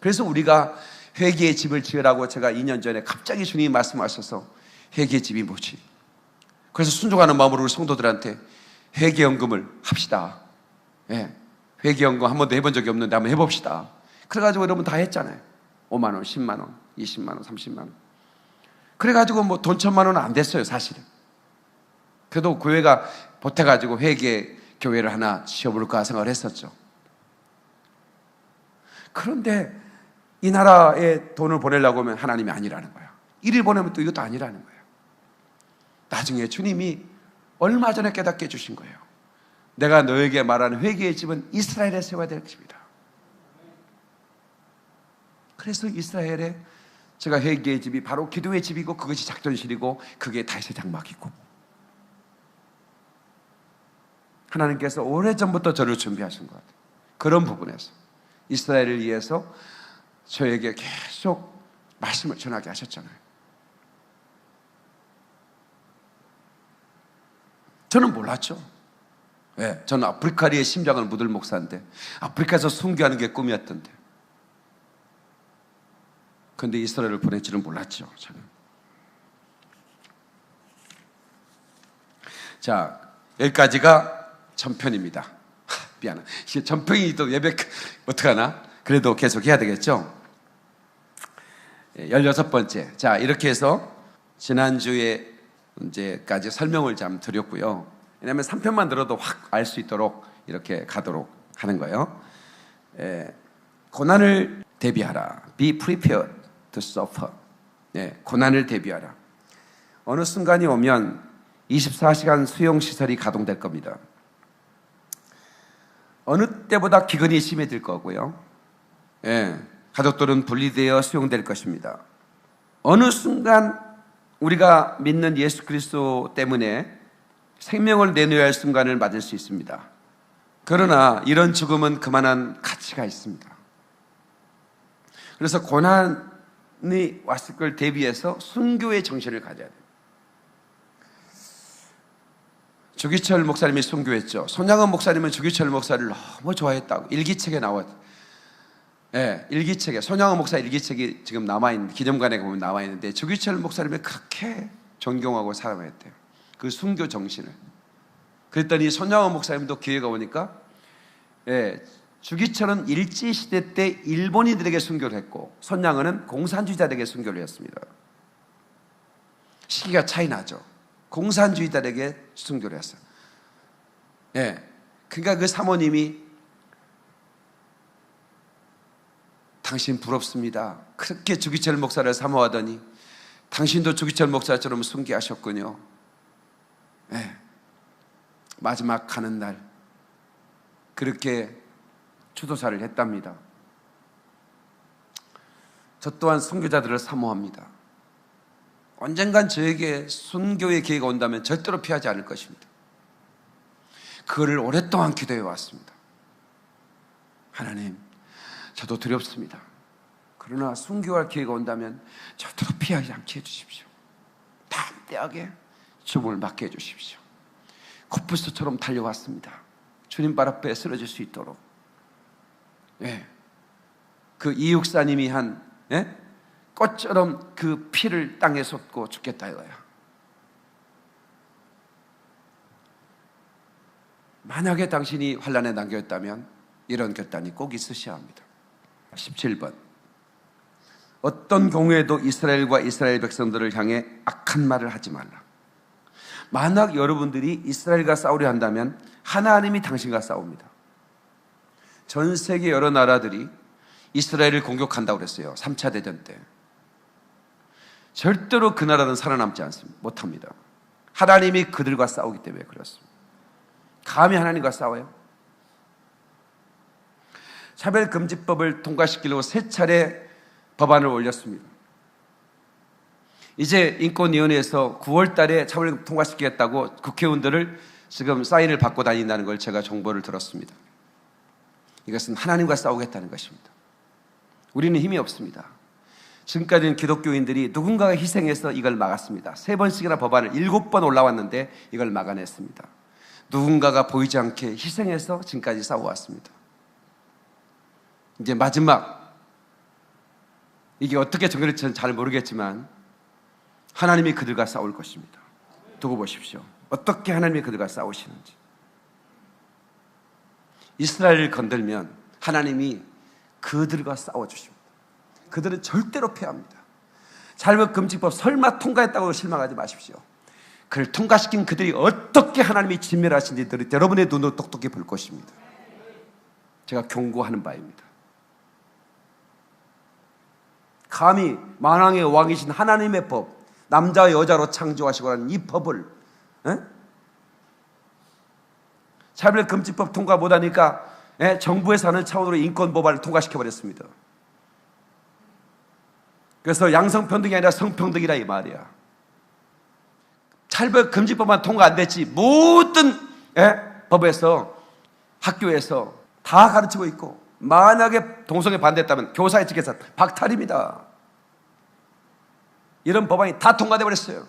그래서 우리가 회개의 집을 지으라고 제가 2년 전에 갑자기 주님이 말씀하셔서 회개의 집이 뭐지? 그래서 순종하는 마음으로 우리 성도들한테 회개연금을 합시다. 회개연금 한 번도 해본 적이 없는데 한번 해봅시다. 그래가지고 여러분 다 했잖아요. 5만 원, 10만 원, 20만 원, 30만 원. 그래가지고 뭐 돈 1,000만 원은 안 됐어요, 사실은. 그래도 교회가 보태가지고 회개 교회를 하나 지어볼까 생각을 했었죠. 그런데 이 나라에 돈을 보내려고 하면 하나님이 아니라는 거예요. 이를 보내면 또 이것도 아니라는 거예요. 나중에 주님이 얼마 전에 깨닫게 해주신 거예요. 내가 너에게 말하는 회개의 집은 이스라엘에 세워야 될 집이다. 그래서 이스라엘에 제가 회개의 집이 바로 기도의 집이고 그것이 작전실이고 그게 다윗의 장막이고 하나님께서 오래전부터 저를 준비하신 것 같아요. 그런 부분에서 이스라엘을 위해서 저에게 계속 말씀을 전하게 하셨잖아요. 저는 몰랐죠. 저는 아프리카리의 심장을 묻을 목사인데 아프리카에서 순교하는 게 꿈이었던데 그런데 이스라엘을 보낼 줄은 몰랐죠. 저는. 자, 여기까지가 전편입니다. 미안해. 전편이 또 예배 어떡하나? 그래도 계속 해야 되겠죠? 16번째. 자, 이렇게 해서 지난주에 이제까지 설명을 좀 드렸고요. 왜냐하면 3편만 들어도 확 알 수 있도록 이렇게 가도록 하는 거예요. 고난을 대비하라. Be prepared to suffer. 고난을 대비하라. 어느 순간이 오면 24시간 수용시설이 가동될 겁니다. 어느 때보다 기근이 심해질 거고요. 가족들은 분리되어 수용될 것입니다. 어느 순간 우리가 믿는 예수 그리스도 때문에 생명을 내놓아야 할 순간을 맞을 수 있습니다. 그러나 이런 죽음은 그만한 가치가 있습니다. 그래서 고난이 왔을 걸 대비해서 순교의 정신을 가져야 돼요. 주기철 목사님이 순교했죠. 손양원 목사님은 주기철 목사를 너무 좋아했다고 일기책에 나왔죠. 일기책에 손양원 목사 일기책이 지금 남아있는 기념관에 보면 나와있는데 주기철 목사님을 그렇게 존경하고 사랑했대요. 그 순교 정신을. 그랬더니 손양원 목사님도 기회가 오니까 주기철은 일제시대 때 일본인들에게 순교를 했고 손양원은 공산주의자들에게 순교를 했습니다. 시기가 차이 나죠. 공산주의자들에게 순교를 했어요. 그러니까 그 사모님이 당신 부럽습니다. 그렇게 주기철 목사를 사모하더니 당신도 주기철 목사처럼 순교하셨군요. 마지막 가는 날 그렇게 추도사를 했답니다. 저 또한 순교자들을 사모합니다. 언젠간 저에게 순교의 기회가 온다면 절대로 피하지 않을 것입니다. 그거를 오랫동안 기도해 왔습니다. 하나님, 저도 두렵습니다. 그러나 순교할 기회가 온다면 저도 피하지 않게 해주십시오. 담대하게 죽음을 맞게 해주십시오. 코뿔소처럼 달려왔습니다. 주님 발 앞에 쓰러질 수 있도록. 그 이육사님이 한 꽃처럼 그 피를 땅에 쏟고 죽겠다 이거야. 만약에 당신이 환난에 남겼다면 이런 결단이 꼭 있으셔야 합니다. 17번. 어떤 경우에도 이스라엘과 이스라엘 백성들을 향해 악한 말을 하지 말라. 만약 여러분들이 이스라엘과 싸우려 한다면 하나님이 당신과 싸웁니다. 전 세계 여러 나라들이 이스라엘을 공격한다고 그랬어요. 3차 대전 때. 절대로 그 나라는 살아남지 못합니다. 하나님이 그들과 싸우기 때문에 그렇습니다. 감히 하나님과 싸워요? 차별금지법을 통과시키려고 3차례 법안을 올렸습니다. 이제 인권위원회에서 9월 달에 차별 통과시키겠다고 국회의원들을 지금 사인을 받고 다닌다는 걸 제가 정보를 들었습니다. 이것은 하나님과 싸우겠다는 것입니다. 우리는 힘이 없습니다. 지금까지는 기독교인들이 누군가가 희생해서 이걸 막았습니다. 3번씩이나 법안을 7번 올라왔는데 이걸 막아냈습니다. 누군가가 보이지 않게 희생해서 지금까지 싸워왔습니다. 이제 마지막, 이게 어떻게 정결될지는 잘 모르겠지만 하나님이 그들과 싸울 것입니다. 두고 보십시오. 어떻게 하나님이 그들과 싸우시는지. 이스라엘을 건들면 하나님이 그들과 싸워주십니다. 그들은 절대로 패합니다. 차별금지법 설마 통과했다고 실망하지 마십시오. 그를 통과시킨 그들이 어떻게 하나님이 진멸하신지 여러분의 눈으로 똑똑히 볼 것입니다. 제가 경고하는 바입니다. 감히 만왕의 왕이신 하나님의 법, 남자와 여자로 창조하시고 하는 이 법을 차별금지법 통과 못하니까 정부에서 하는 차원으로 인권법안을 통과시켜버렸습니다. 그래서 양성평등이 아니라 성평등이라 이 말이야. 차별금지법만 통과 안 됐지 모든 법에서 학교에서 다 가르치고 있고, 만약에 동성애 반대했다면 교사의 직에서 박탈입니다. 이런 법안이 다 통과돼 버렸어요.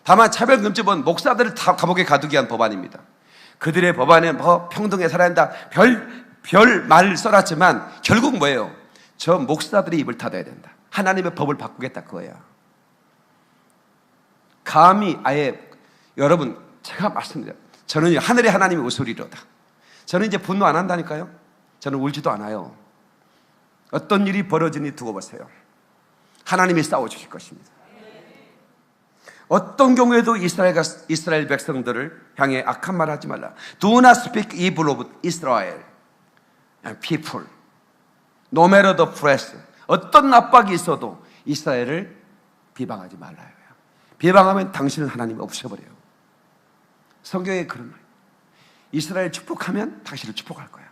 다만 차별금지법은 목사들을 다 감옥에 가두기 위한 법안입니다. 그들의 법안에 평등에 살아야 한다 별 말을 써놨지만 결국 뭐예요? 저 목사들이 입을 닫아야 된다. 하나님의 법을 바꾸겠다 그거야. 감히 아예 여러분, 제가 말씀드려요. 저는 하늘의 하나님이 웃으리로다. 저는 이제 분노 안 한다니까요. 저는 울지도 않아요. 어떤 일이 벌어지니 두고 보세요. 하나님이 싸워주실 것입니다. 어떤 경우에도 이스라엘 백성들을 향해 악한 말 하지 말라. Do not speak evil of Israel people. No matter the press. 어떤 압박이 있어도 이스라엘을 비방하지 말라요. 비방하면 당신은 하나님이 없애버려요. 성경에 그런 말. 이스라엘 축복하면 당신을 축복할 거야.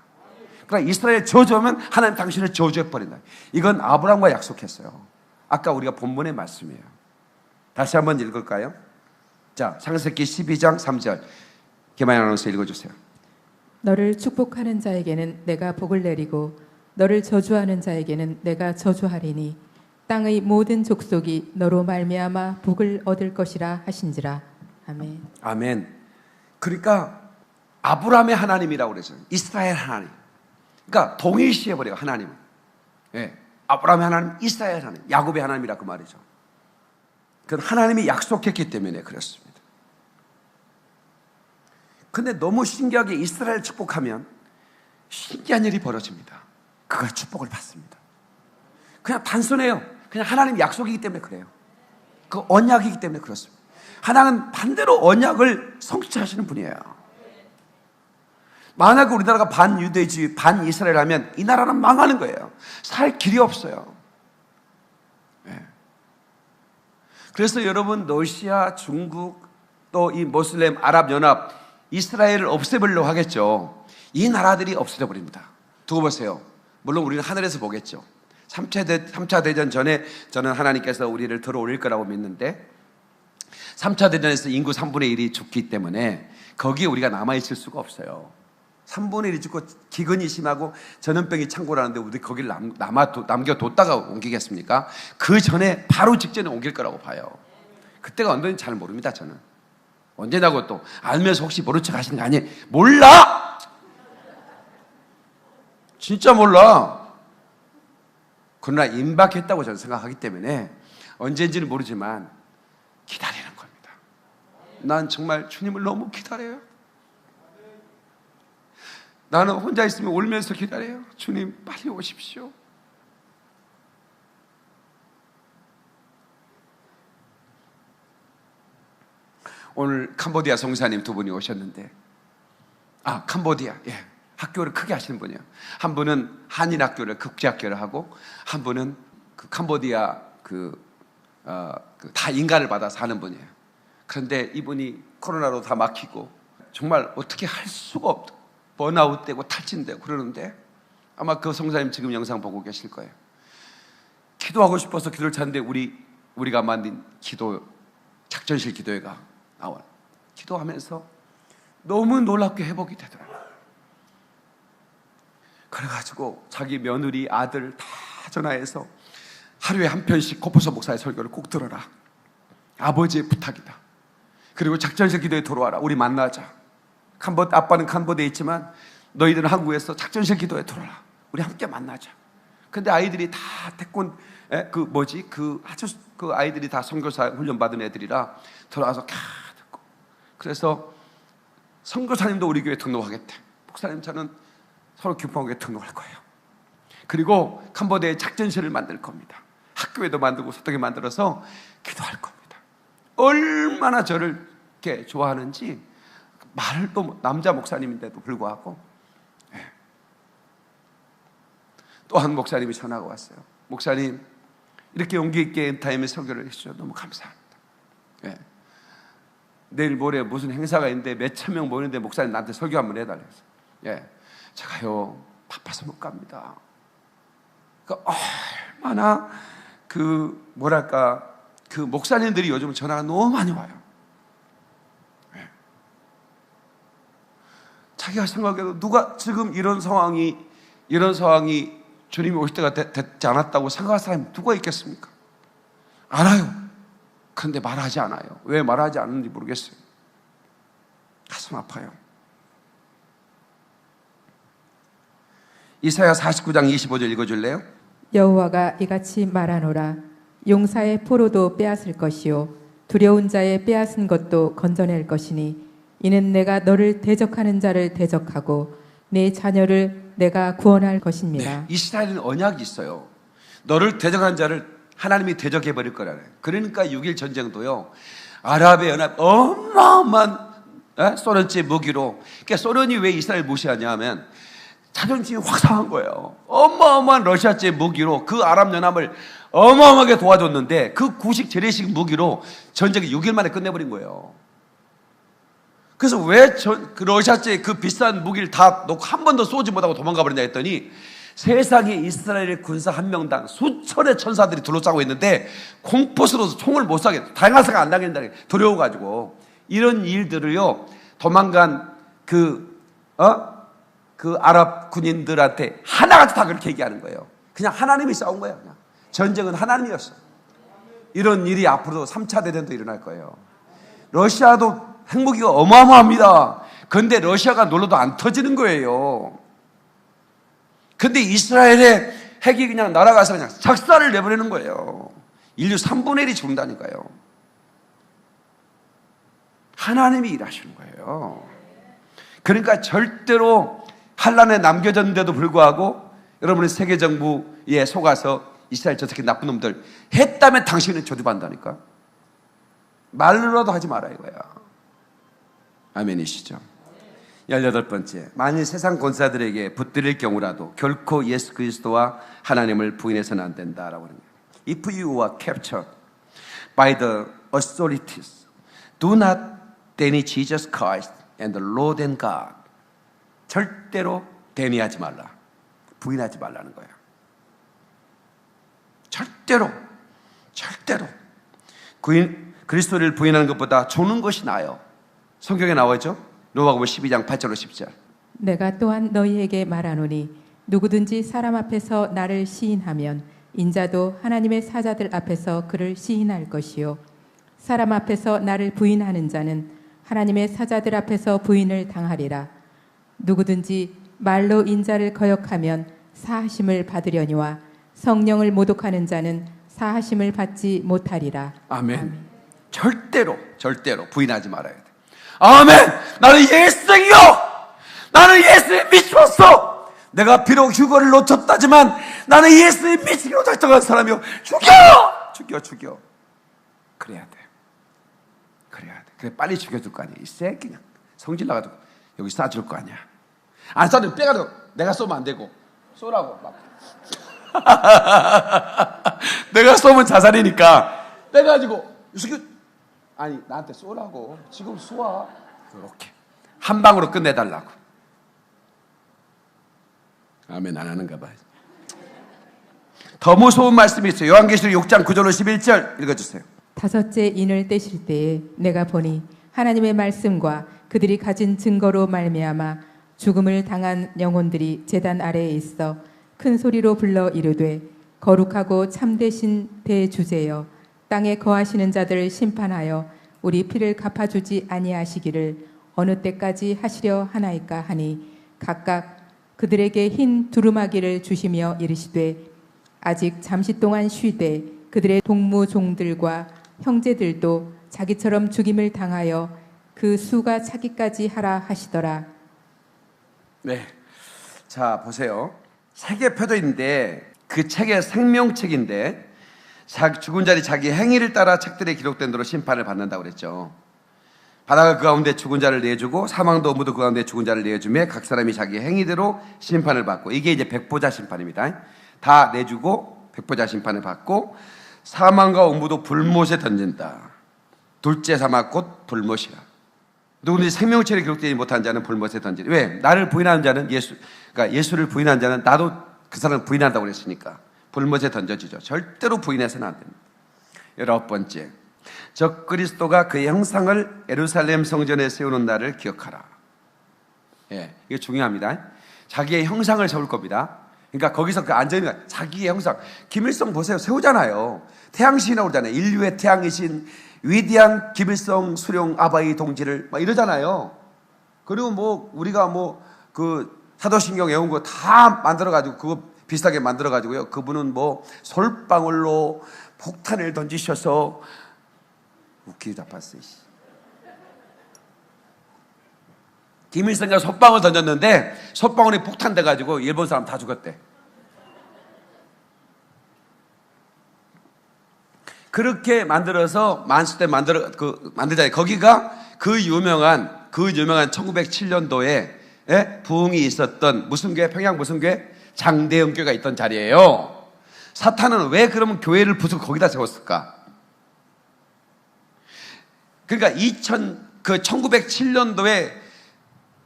그러나 이스라엘 저주하면 하나님 당신을 저주해버린다. 이건 아브라함과 약속했어요. 아까 우리가 본문의 말씀이에요. 다시 한번 읽을까요? 자, 창세기 12장 3절 김하연 아나운서 읽어주세요. 너를 축복하는 자에게는 내가 복을 내리고 너를 저주하는 자에게는 내가 저주하리니 땅의 모든 족속이 너로 말미암아 복을 얻을 것이라 하신지라. 아멘. 아멘. 그러니까 아브라함의 하나님이라고 그랬어요. 이스라엘 하나님. 그러니까 동일시해버려요. 하나님은. 아브라함의 하나님, 이스라엘 하나님, 야곱의 하나님이라 그 말이죠. 그건 하나님이 약속했기 때문에 그렇습니다. 근데 너무 신기하게 이스라엘 축복하면 신기한 일이 벌어집니다. 그가 축복을 받습니다. 그냥 단순해요. 그냥 하나님 약속이기 때문에 그래요. 그 언약이기 때문에 그렇습니다. 하나님은 반대로 언약을 성취하시는 분이에요. 만약에 우리나라가 반유대주의, 반이스라엘 하면 이 나라는 망하는 거예요. 살 길이 없어요. 그래서 여러분, 러시아, 중국, 또 이 모슬렘, 아랍연합, 이스라엘을 없애버리려고 하겠죠. 이 나라들이 없어져 버립니다. 두고 보세요. 물론 우리는 하늘에서 보겠죠. 3차 대전 전에 저는 하나님께서 우리를 들어올릴 거라고 믿는데 3차 대전에서 인구 3분의 1이 죽기 때문에 거기에 우리가 남아있을 수가 없어요. 3분의 1이 죽고 기근이 심하고 전염병이 창궐하는데 우리 거기를 남겨뒀다가 옮기겠습니까? 그 전에 바로 직전에 옮길 거라고 봐요. 그때가 언제인지 잘 모릅니다. 저는 언제냐고 또 알면서 혹시 모른 척 하시는 거 아니에요? 몰라! 진짜 몰라. 그러나 임박했다고 저는 생각하기 때문에 언제인지는 모르지만 기다리는 겁니다. 난 정말 주님을 너무 기다려요. 나는 혼자 있으면 울면서 기다려요. 주님 빨리 오십시오. 오늘 캄보디아 성사님 두 분이 오셨는데, 캄보디아, 예, 학교를 크게 하시는 분이에요. 한 분은 한인 학교를 국제학교를 하고, 한 분은 그 캄보디아 다 인가를 받아서 하는 분이에요. 그런데 이분이 코로나로 다 막히고 정말 어떻게 할 수가 없고 번아웃되고 탈진되고 그러는데, 아마 그 성사님 지금 영상 보고 계실 거예요. 기도하고 싶어서 기도를 찾는데 우리가 만든 기도 작전실 기도회가 나와요. 기도하면서 너무 놀랍게 회복이 되더라고요. 그래가지고 자기 며느리, 아들 다 전화해서 하루에 한 편씩 고포서 목사의 설교를 꼭 들어라. 아버지의 부탁이다. 그리고 작전실 기도에 들어와라. 우리 만나자. 아빠는 캄보디아에 있지만 너희들은 한국에서 작전실 기도에 들어라. 우리 함께 만나자. 근데 아이들이 다 태권 아이들이 다 선교사 훈련 받은 애들이라 들어와서 듣고. 그래서 선교사님도 우리 교회 등록하겠대. 목사님 저는 서로 규평교회 등록할 거예요. 그리고 캄보디아에 작전실을 만들 겁니다. 학교에도 만들고 소떡에 만들어서 기도할 겁니다. 얼마나 저를 이렇게 좋아하는지 말도 남자 목사님인데도 불구하고. 또 한 목사님이 전화가 왔어요. 목사님 이렇게 용기 있게 엔타임에 설교를 해주셔서 너무 감사합니다. 내일 모레 무슨 행사가 있는데 몇천 명 모이는데 목사님 나한테 설교 한번 해달래요. 제가요 바빠서 못 갑니다. 그러니까 얼마나 그 목사님들이 요즘 전화가 너무 많이 와요. 자기가 생각해도 누가 지금 이런 상황이 주님이 오실 때가 됐지 않았다고 생각할 사람이 누가 있겠습니까? 알아요. 그런데 말하지 않아요. 왜 말하지 않는지 모르겠어요. 가슴 아파요. 이사야 49장 25절 읽어줄래요? 여호와가 이같이 말하노라. 용사의 포로도 빼앗을 것이요 두려운 자의 빼앗은 것도 건져낼 것이니 이는 내가 너를 대적하는 자를 대적하고 내 자녀를 내가 구원할 것입니다. 이스라엘은 언약이 있어요. 너를 대적한 자를 하나님이 대적해버릴 거라네. 그러니까 6.1 전쟁도요, 아랍연합 어마어마한 소련제 무기로. 그러니까 소련이 왜 이스라엘 무시하냐 하면 자존심이 확 상한 거예요. 어마어마한 러시아제 무기로 그 아랍연합을 어마어마하게 도와줬는데 그 구식 재래식 무기로 전쟁이 6일 만에 끝내버린 거예요. 그래서 왜 그 러시아제 그 비싼 무기를 다 놓고 한 번도 쏘지 못하고 도망가 버렸냐 했더니, 세상에 이스라엘 군사 한 명당 수천의 천사들이 둘러싸고 있는데 공포스러워서 총을 못 쏴게, 다양사가 안 나겠다 두려워가지고. 이런 일들을요 도망간 그 아랍 군인들한테 하나같이 다 그렇게 얘기하는 거예요. 그냥 하나님이 싸운 거예요. 그냥 전쟁은 하나님이었어. 이런 일이 앞으로도 3차 대전도 일어날 거예요. 러시아도 핵무기가 어마어마합니다. 그런데 러시아가 눌러도 안 터지는 거예요. 근데 이스라엘의 핵이 그냥 날아가서 그냥 작사를 내버리는 거예요. 인류 3분의 1이 죽는다니까요. 하나님이 일하시는 거예요. 그러니까 절대로 환란에 남겨졌는데도 불구하고 여러분의 세계 정부에 속아서 이스라엘 저렇게 나쁜 놈들 했다면 당신은 조립한다니까. 말로라도 하지 마라 이거야. 아멘이시죠? 18번째, 만일 세상 권사들에게 붙들릴 경우라도 결코 예수 그리스도와 하나님을 부인해서는 안 된다라고 하는 거예요. If you are captured by the authorities, do not deny Jesus Christ and the Lord and God. 절대로 대니하지 말라. 부인하지 말라는 거예요. 절대로 그리스도를 부인하는 것보다 조는 것이 나아요. 성경에 나와있죠? 로마복음 12장 8절로 10절. 내가 또한 너희에게 말하노니 누구든지 사람 앞에서 나를 시인하면 인자도 하나님의 사자들 앞에서 그를 시인할 것이요 사람 앞에서 나를 부인하는 자는 하나님의 사자들 앞에서 부인을 당하리라. 누구든지 말로 인자를 거역하면 사하심을 받으려니와 성령을 모독하는 자는 사하심을 받지 못하리라. 아멘. 절대로 부인하지 말아야 돼. 아멘. 나는 예수이요. 나는 예수에 미쳤어. 내가 비록 휴거를 놓쳤다지만 나는 예수에 미치기로 작정한 사람이요. 죽여. 그래야 돼. 그래 빨리 죽여줄 거 아니야. 이 새끼냐. 성질 나가지고 여기 쏴줄 거 아니야. 안 쏴도 빼가지고 내가 쏘면 안 되고 쏘라고 막. 내가 쏘면 자살이니까 빼가지고 아니 나한테 쏘라고 지금 쏘아. 그렇게 한 방으로 끝내달라고. 아멘. 안 하는가 봐. 더 무서운 말씀이 있어요. 요한계시록 6장 9절로 11절 읽어주세요. 다섯째 인을 떼실 때에 내가 보니 하나님의 말씀과 그들이 가진 증거로 말미암아 죽음을 당한 영혼들이 제단 아래에 있어 큰 소리로 불러 이르되 거룩하고 참되신 대주제여 땅에 거하시는 자들을 심판하여 우리 피를 갚아주지 아니하시기를 어느 때까지 하시려 하나이까 하니 각각 그들에게 흰 두루마기를 주시며 이르시되 아직 잠시 동안 쉬되 그들의 동무종들과 형제들도 자기처럼 죽임을 당하여 그 수가 차기까지 하라 하시더라. 네, 자 보세요. 책에 표도인데 그 책의 생명책인데 죽은 자리 자기 행위를 따라 책들에 기록된 대로 심판을 받는다고 그랬죠. 바다가 그 가운데 죽은 자를 내주고 사망도 어무도 그 가운데 죽은 자를 내주매 각 사람이 자기 행위대로 심판을 받고, 이게 이제 백보자 심판입니다. 다 내주고 백보자 심판을 받고 사망과 어무도 불못에 던진다. 둘째 사망 곧 불못이라. 누구든지 생명체를 기록되지 못한 자는 불못에 던지라. 왜? 나를 부인하는 자는 그러니까 예수를 부인하는 자는 나도 그 사람을 부인한다고 그랬으니까 불못에 던져지죠. 절대로 부인해서는 안 됩니다. 9번째, 적그리스도가 그의 형상을 예루살렘 성전에 세우는 날을 기억하라. 예, 이게 중요합니다. 자기의 형상을 세울 겁니다. 그러니까 거기서 그 안전이가 자기의 형상. 김일성 보세요. 세우잖아요. 태양신이라고 그러잖아요. 인류의 태양이신 위대한 김일성 수령 아바이 동지를 막 이러잖아요. 그리고 뭐 우리가 뭐 그 사도신경 외운 거 다 만들어가지고 그거 비슷하게 만들어가지고요. 그분은 뭐 솔방울로 폭탄을 던지셔서 웃기다 봤어요. 김일성이 솥방울 던졌는데 솥방울이 폭탄돼가지고 일본 사람 다 죽었대. 그렇게 만들어서 만수 때 만들잖아요. 거기가 그 유명한 1907년도에 부흥이 있었던 무슨 교회? 평양 무슨 교회? 장대영 교회가 있던 자리예요. 사탄은 왜 그러면 교회를 부수고 거기다 세웠을까? 그러니까 1907년도에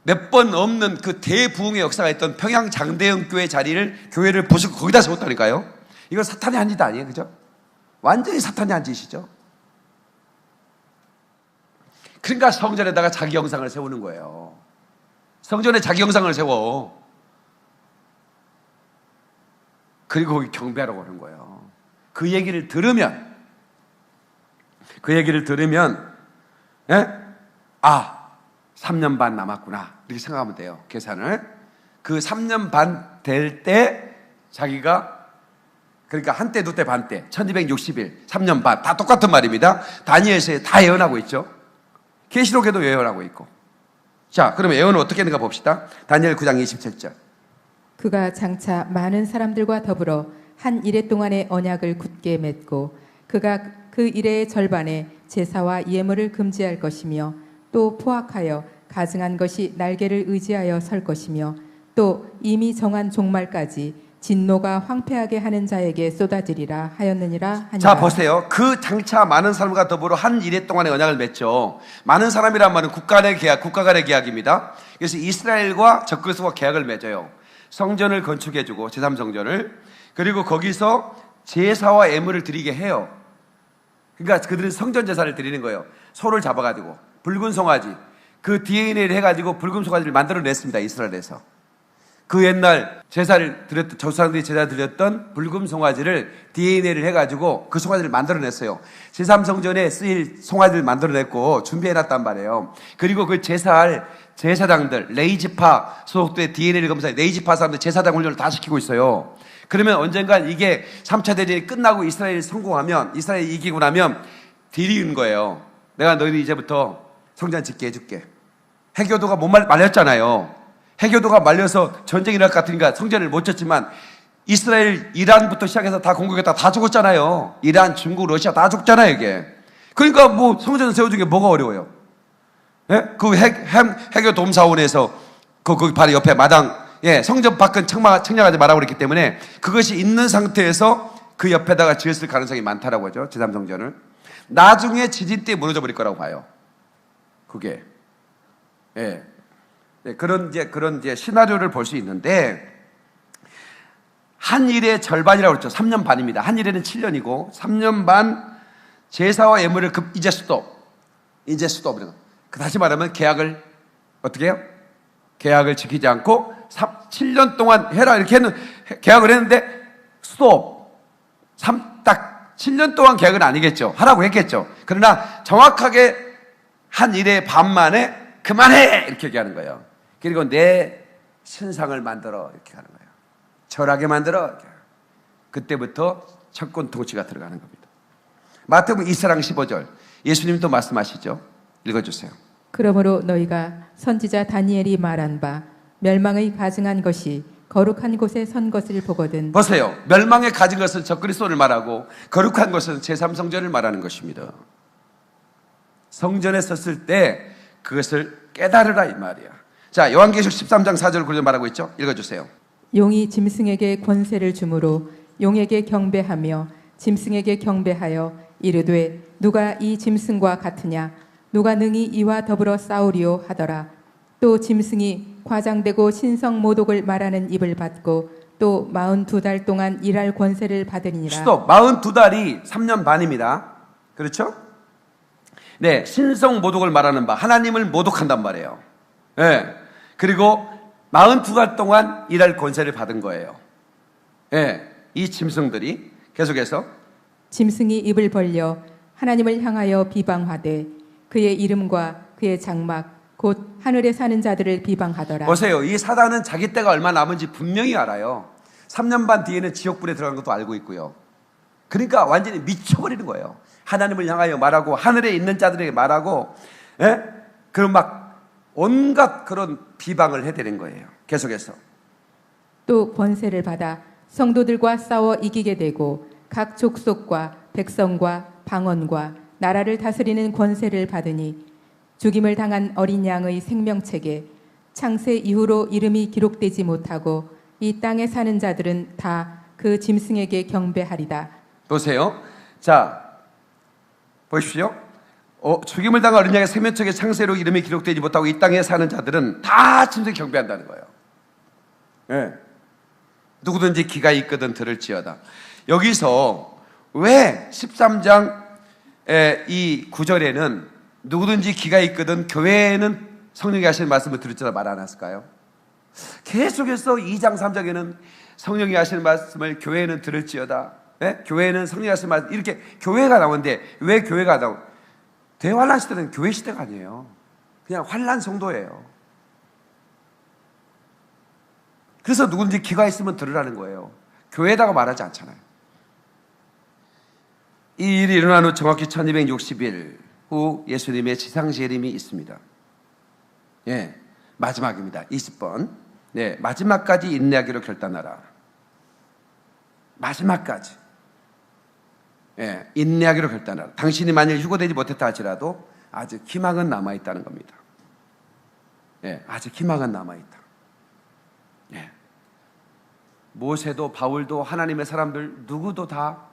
몇 번 없는 그 대부흥의 역사가 있던 평양 장대영 교회 교회를 부수고 거기다 세웠다니까요. 이건 사탄이 한 짓 아니에요, 그죠? 완전히 사탄이 한 짓이죠. 그러니까 성전에다가 자기 형상을 세우는 거예요. 성전에 자기 형상을 세워. 그리고 거기 경배하라고 하는 거예요. 그 얘기를 들으면 아, 3년 반 남았구나 이렇게 생각하면 돼요. 계산을. 그 3년 반 될 때 자기가, 그러니까 한때 두때 반때 1260일 3년 반 다 똑같은 말입니다. 다니엘서에 다 예언하고 있죠. 계시록에도 예언하고 있고. 자, 그러면 예언은 어떻게 했는가 봅시다. 다니엘 9장 27절. 그가 장차 많은 사람들과 더불어 한 이레 동안의 언약을 굳게 맺고 그가 그 이레의 절반에 제사와 예물을 금지할 것이며 또 포악하여 가증한 것이 날개를 의지하여 설 것이며 또 이미 정한 종말까지 진노가 황폐하게 하는 자에게 쏟아지리라 하였느니라 하니라. 자, 보세요. 그 장차 많은 사람과 더불어 한 이레 동안의 언약을 맺죠. 많은 사람이란 말은 국가 간의 계약입니다. 그래서 이스라엘과 적그리스도가 계약을 맺어요. 성전을 건축해주고 제3성전을, 그리고 거기서 제사와 예물을 드리게 해요. 그러니까 그들은 성전 제사를 드리는 거예요. 소를 잡아가지고 붉은 송아지, 그 DNA를 해가지고 붉은 송아지를 만들어냈습니다. 이스라엘에서. 그 옛날 제사를 드렸던, 조상들이 제사 드렸던 붉은 송아지를 DNA를 해가지고 그 송아지를 만들어냈어요. 제3성전에 쓰일 송아지를 만들어냈고 준비해놨단 말이에요. 그리고 그 제사할 제사장들, 레이지파 소속도의 DNA를 검사해 레이지파 사람들 제사장 훈련을 다 시키고 있어요. 그러면 언젠간 이게 3차 대전이 끝나고 이스라엘이 성공하면, 이스라엘이 이기고 나면 딜이 온 거예요. 내가 너희들 이제부터 성전 짓게 해줄게. 해교도가 못 말렸잖아요. 해교도가 말려서 전쟁이 날 것 같으니까 성전을 못 쳤지만 이스라엘, 이란부터 시작해서 다 공격했다 다 죽었잖아요. 이란, 중국, 러시아 다 죽잖아요, 이게. 그러니까 뭐 성전 세워준 게 뭐가 어려워요? 예? 그 해교 돔사원에서 거기 바로 옆에 마당, 예, 성전 밖은 청량하지 말라고 그랬기 때문에 그것이 있는 상태에서 그 옆에다가 지었을 가능성이 많다라고 하죠. 제3성전을. 나중에 지진 때 무너져 버릴 거라고 봐요. 그게. 예. 네, 그런 이제 시나리오를 볼 수 있는데, 한 일의 절반이라고 그랬죠. 3년 반입니다. 한 일에는 7년이고, 3년 반 제사와 예물을 이제 스톱. 다시 말하면 계약을 어떻게 해요? 계약을 지키지 않고 7년 동안 해라 이렇게 계약을 했는데 스톱. 딱 7년 동안 계약은 아니겠죠. 하라고 했겠죠. 그러나 정확하게 한 일의 반 만에 그만해! 이렇게 얘기하는 거예요. 그리고 내 신상을 만들어 이렇게 하는 거예요. 절하게 만들어 이렇게. 그때부터 철권 통치가 들어가는 겁니다. 마태복음 2장 15절 예수님도 말씀하시죠. 읽어주세요. 그러므로 너희가 선지자 다니엘이 말한 바 멸망의 가증한 것이 거룩한 곳에 선 것을 보거든. 보세요. 멸망에 가진 것은 적그리스도를 말하고 거룩한 것은 제3성전을 말하는 것입니다. 성전에 섰을 때 그것을 깨달으라 이 말이야. 자, 요한계시록 13장 4절을 그렇게 말하고 있죠. 읽어주세요. 용이 짐승에게 권세를 주므로 용에게 경배하며 짐승에게 경배하여 이르되 누가 이 짐승과 같으냐 누가 능히 이와 더불어 싸우리요 하더라. 또 짐승이 과장되고 신성 모독을 말하는 입을 받고 또 42달 동안 일할 권세를 받으니라. 스톱. 42달이 3년 반입니다. 그렇죠? 네, 신성 모독을 말하는 바 하나님을 모독한단 말이에요. 네. 그리고 42달 동안 일할 권세를 받은 거예요. 네. 이 짐승들이 계속해서 짐승이 입을 벌려 하나님을 향하여 비방하되 그의 이름과 그의 장막 곧 하늘에 사는 자들을 비방하더라. 보세요. 이 사단은 자기 때가 얼마 남은지 분명히 알아요. 3년 반 뒤에는 지옥불에 들어간 것도 알고 있고요. 그러니까 완전히 미쳐버리는 거예요. 하나님을 향하여 말하고 하늘에 있는 자들에게 말하고, 예? 그런 막 온갖 그런 비방을 해대는 거예요. 계속해서. 또 권세를 받아 성도들과 싸워 이기게 되고 각 족속과 백성과 방언과 나라를 다스리는 권세를 받으니 죽임을 당한 어린 양의 생명책에 창세 이후로 이름이 기록되지 못하고 이 땅에 사는 자들은 다 그 짐승에게 경배하리다. 보세요. 자, 보십시오. 죽임을 당한 어린 양의 생명책에 창세로 이름이 기록되지 못하고 이 땅에 사는 자들은 다 짐승 경배한다는 거예요. 네. 누구든지 귀가 있거든 들을지어다. 여기서 왜 13장 이 9절에는 누구든지 귀가 있거든 교회에는 성령이 하시는 말씀을 들을지어다 말 안 했을까요? 계속해서 2장 3장에는 성령이 하시는 말씀을 교회는 들을지어다. 네? 교회는 성령이 하시는 말씀 이렇게 교회가 나오는데 왜 교회가 나오? 대환란 시대는 교회 시대가 아니에요. 그냥 환란 성도예요. 그래서 누군지 귀가 있으면 들으라는 거예요. 교회에다가 말하지 않잖아요. 이 일이 일어난 후 정확히 1260일 후 예수님의 지상재림이 있습니다. 예, 마지막입니다. 20번. 네, 마지막까지 인내하기로 결단하라. 마지막까지. 예, 인내하기로 결단하라. 당신이 만일 휴거되지 못했다 할지라도 아직 희망은 남아있다는 겁니다. 예, 아직 희망은 남아있다. 예. 모세도 바울도 하나님의 사람들 누구도 다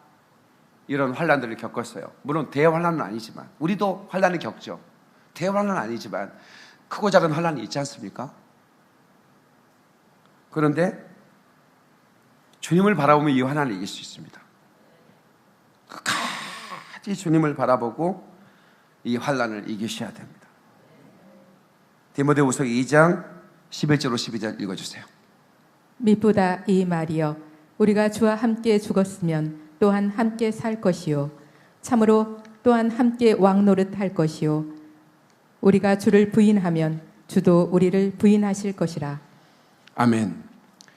이런 환난들을 겪었어요. 물론 대환난은 아니지만 우리도 환난을 겪죠. 대환난은 아니지만 크고 작은 환난이 있지 않습니까? 그런데 주님을 바라보면 이 환난을 이길 수 있습니다. 끝까지 끝까지 주님을 바라보고 이 환난을 이기셔야 됩니다. 끝까지 주님을 바라보고 이 환난을 이기셔야 됩니다. 끝까지 주님을 바라보고 이 환난을 이기셔야 됩니다. 끝까지 주님을 바라보고 이 환난을 이기셔야 됩니다. 끝까지 주님을 바라보고 이 환난을 이기셔야 됩니다. 디모데후서 2장 11절로 12절 읽어주세요. 미쁘다 이 말이여 우리가 주와 함께 죽었으면 또한 함께 살 것이요 참으로 또한 함께 왕노릇 할 것이요 우리가 주를 부인하면 주도 우리를 부인하실 것이라. 아멘.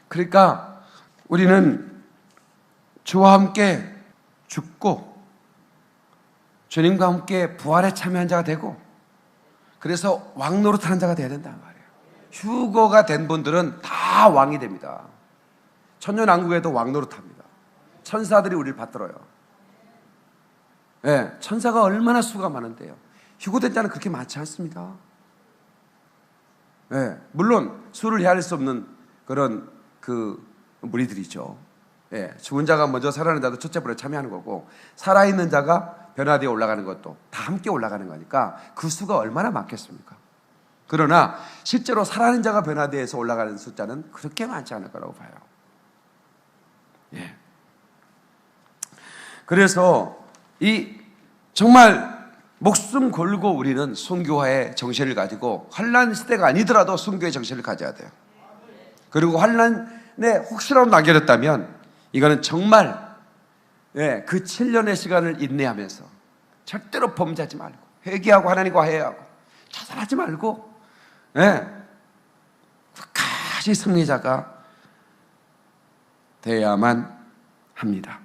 그러니까 우리는 주와 함께 죽고 주님과 함께 부활에 참여한 자가 되고 그래서 왕노릇하는 자가 되어야 된단 말이에요. 휴거가 된 분들은 다 왕이 됩니다. 천년왕국에도 왕노릇합니다. 천사들이 우리를 받들어요. 네, 천사가 얼마나 수가 많은데요. 휴거된 자는 그렇게 많지 않습니다. 네, 물론 수를 헤아릴 수 없는 그런 그 무리들이죠. 네, 죽은 자가 먼저 살아나는 자도 첫째 불에 참여하는 거고 살아있는 자가 변화되어 올라가는 것도 다 함께 올라가는 거니까 그 수가 얼마나 많겠습니까? 그러나 실제로 살아있는 자가 변화되어서 올라가는 숫자는 그렇게 많지 않을 거라고 봐요. 예. 그래서 이 정말 목숨 걸고 우리는 순교화의 정신을 가지고 환난 시대가 아니더라도 순교의 정신을 가져야 돼요. 그리고 환난에 혹시라도 남겨졌다면 이거는 정말 예, 그 7년의 시간을 인내하면서 절대로 범죄하지 말고 회개하고 하나님과 화해하고 자살하지 말고 예, 끝까지 승리자가 되어야만 합니다.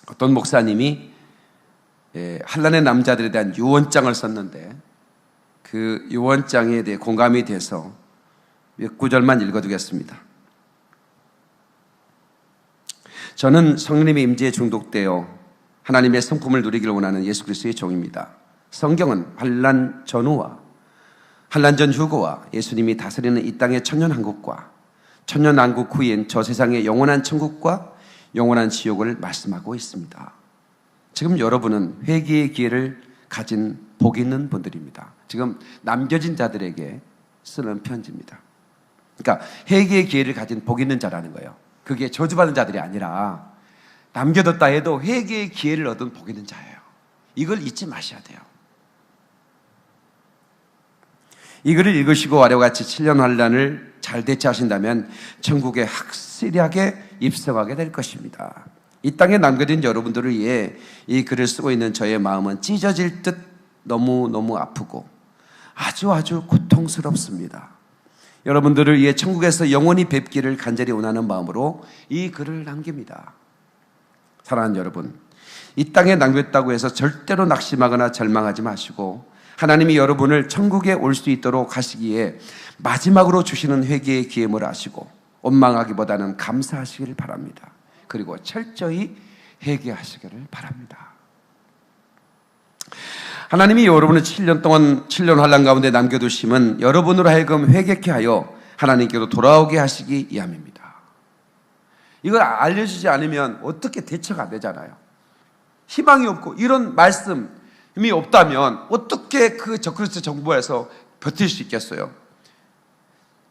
어떤 목사님이 한란의 남자들에 대한 유언장을 썼는데 그 유언장에 대해 공감이 돼서 몇 구절만 읽어두겠습니다. 저는 성령님의 임재에 중독되어 하나님의 성품을 누리기를 원하는 예수 그리스도의 종입니다. 성경은 환난 전후와 환난 전 휴거와 예수님이 다스리는 이 땅의 천년왕국과 천년왕국 후인 저 세상의 영원한 천국과 영원한 지옥을 말씀하고 있습니다. 지금 여러분은 회개의 기회를 가진 복 있는 분들입니다. 지금 남겨진 자들에게 쓰는 편지입니다. 그러니까 회개의 기회를 가진 복 있는 자라는 거예요. 그게 저주받은 자들이 아니라 남겨뒀다 해도 회개의 기회를 얻은 복 있는 자예요. 이걸 잊지 마셔야 돼요. 이 글을 읽으시고 아래와 같이 7년 환난을 잘 대처하신다면 천국에 확실하게 입성하게 될 것입니다. 이 땅에 남겨진 여러분들을 위해 이 글을 쓰고 있는 저의 마음은 찢어질 듯 너무너무 아프고 아주 고통스럽습니다. 여러분들을 위해 천국에서 영원히 뵙기를 간절히 원하는 마음으로 이 글을 남깁니다. 사랑하는 여러분, 이 땅에 남겼다고 해서 절대로 낙심하거나 절망하지 마시고 하나님이 여러분을 천국에 올 수 있도록 하시기에 마지막으로 주시는 회개의 기회임을 아시고 원망하기보다는 감사하시기를 바랍니다. 그리고 철저히 회개하시기를 바랍니다. 하나님이 여러분을 7년 동안 7년 환난 가운데 남겨두심은 여러분으로 하여금 회개케 하여 하나님께로 돌아오게 하시기 위함입니다. 이걸 알려주지 않으면 어떻게 대처가 안 되잖아요. 희망이 없고 이런 말씀이 없다면 어떻게 그 적그리스도 정부에서 버틸 수 있겠어요?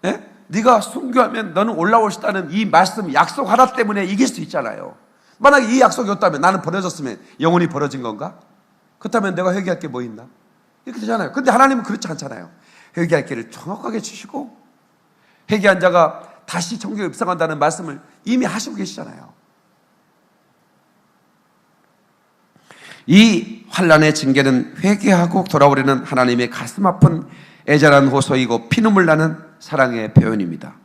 예? 네가 순교하면 너는 올라올 수 있다는 이 말씀 약속 하나 때문에 이길 수 있잖아요. 만약에 이 약속이 없다면 나는 버려졌으면 영혼이 버려진 건가? 그렇다면 내가 회개할 게 뭐 있나? 이렇게 되잖아요. 근데 하나님은 그렇지 않잖아요. 회개할 길을 정확하게 주시고 회개한 자가 다시 천국에 입성한다는 말씀을 이미 하시고 계시잖아요. 이 환난의 징계는 회개하고 돌아오려는 하나님의 가슴 아픈 애절한 호소이고 피눈물 나는 사랑의 표현입니다.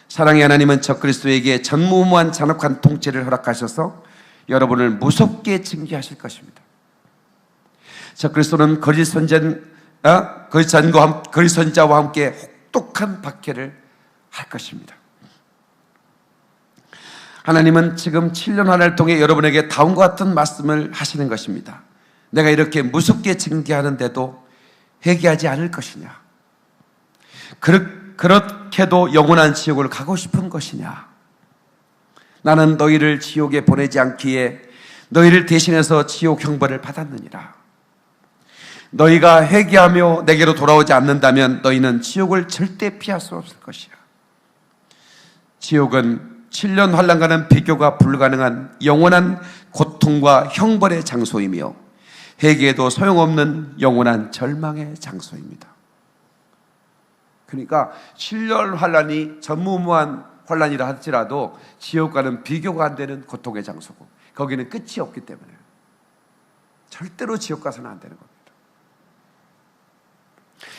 사랑의 하나님은 적그리스도에게 전무후무한 잔혹한 통치를 허락하셔서 여러분을 무섭게 징계하실 것입니다. 적그리스도는 거짓 선자와 함께 혹독한 박해를 할 것입니다. 하나님은 지금 7년 환난을 통해 여러분에게 다음과 같은 말씀을 하시는 것입니다. 내가 이렇게 무섭게 징계하는데도 회개하지 않을 것이냐? 그렇게도 영원한 지옥을 가고 싶은 것이냐? 나는 너희를 지옥에 보내지 않기에 너희를 대신해서 지옥 형벌을 받았느니라. 너희가 회개하며 내게로 돌아오지 않는다면 너희는 지옥을 절대 피할 수 없을 것이야. 지옥은 7년 환난과는 비교가 불가능한 영원한 고통과 형벌의 장소이며 회개에도 소용없는 영원한 절망의 장소입니다. 그러니까 7년 환란이 전무후무한 환란이라 할지라도 지옥과는 비교가 안 되는 고통의 장소고 거기는 끝이 없기 때문에 절대로 지옥 가서는 안 되는 겁니다.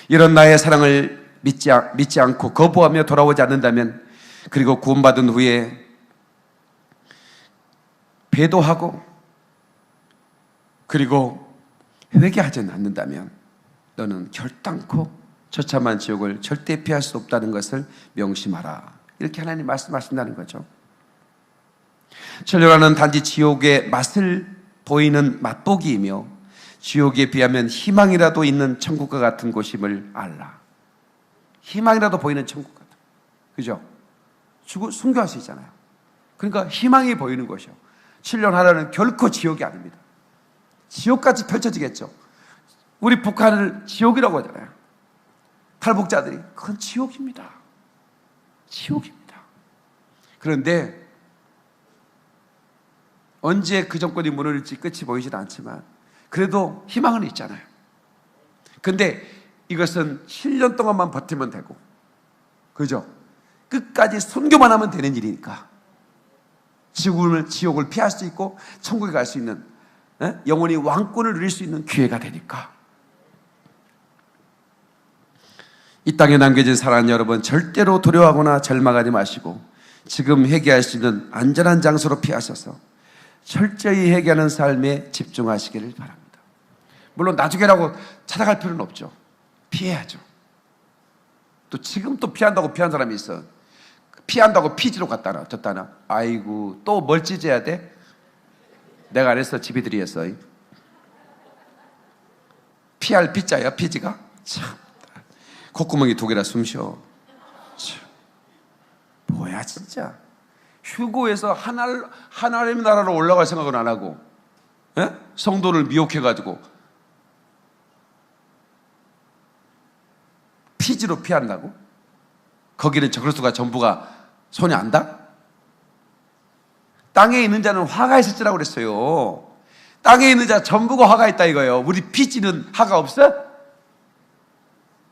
이런 나의 사랑을 믿지 않고 거부하며 돌아오지 않는다면, 그리고 구원받은 후에 배도하고 그리고 회개하지 않는다면 너는 결단코 처참한 지옥을 절대 피할 수 없다는 것을 명심하라. 이렇게 하나님 말씀하신다는 거죠. 천류라는 단지 지옥의 맛을 보이는 맛보기이며 지옥에 비하면 희망이라도 있는 천국과 같은 곳임을 알라. 희망이라도 보이는 천국 같은, 그죠? 순교할 수 있잖아요. 그러니까 희망이 보이는 것이요. 7년 하나는 결코 지옥이 아닙니다. 지옥같이 펼쳐지겠죠. 우리 북한을 지옥이라고 하잖아요. 탈북자들이. 그건 지옥입니다. 지옥입니다. 그런데 언제 그 정권이 무너질지 끝이 보이진 않지만 그래도 희망은 있잖아요. 근데 이것은 7년 동안만 버티면 되고, 그죠? 끝까지 선교만 하면 되는 일이니까 지옥을 피할 수 있고 천국에 갈 수 있는, 영원히 왕권을 누릴 수 있는 기회가 되니까. 이 땅에 남겨진 사랑하는 여러분, 절대로 두려워하거나 절망하지 마시고 지금 회개할 수 있는 안전한 장소로 피하셔서 철저히 회개하는 삶에 집중하시기를 바랍니다. 물론 나중에라고 찾아갈 필요는 없죠. 피해야죠. 또 지금 또 피한다고 피한 사람이 있어. 피한다고 피지로 갔다나 졌다나. 아이고, 또 뭘 찢어야 돼? 내가 안 했어. 집이들이 했어. 피할 피자야, 피지가? 참, 콧구멍이 2개라 숨 쉬어. 참, 뭐야 진짜. 휴고에서 하나님의 나라로 올라갈 생각은 안 하고, 성도를 미혹해가지고 피지로 피한다고? 거기는 저그리스도가 전부가 손이 안 닿아? 땅에 있는 자는 화가 있을지라고 그랬어요. 땅에 있는 자 전부가 화가 있다 이거예요. 우리 피지는 화가 없어?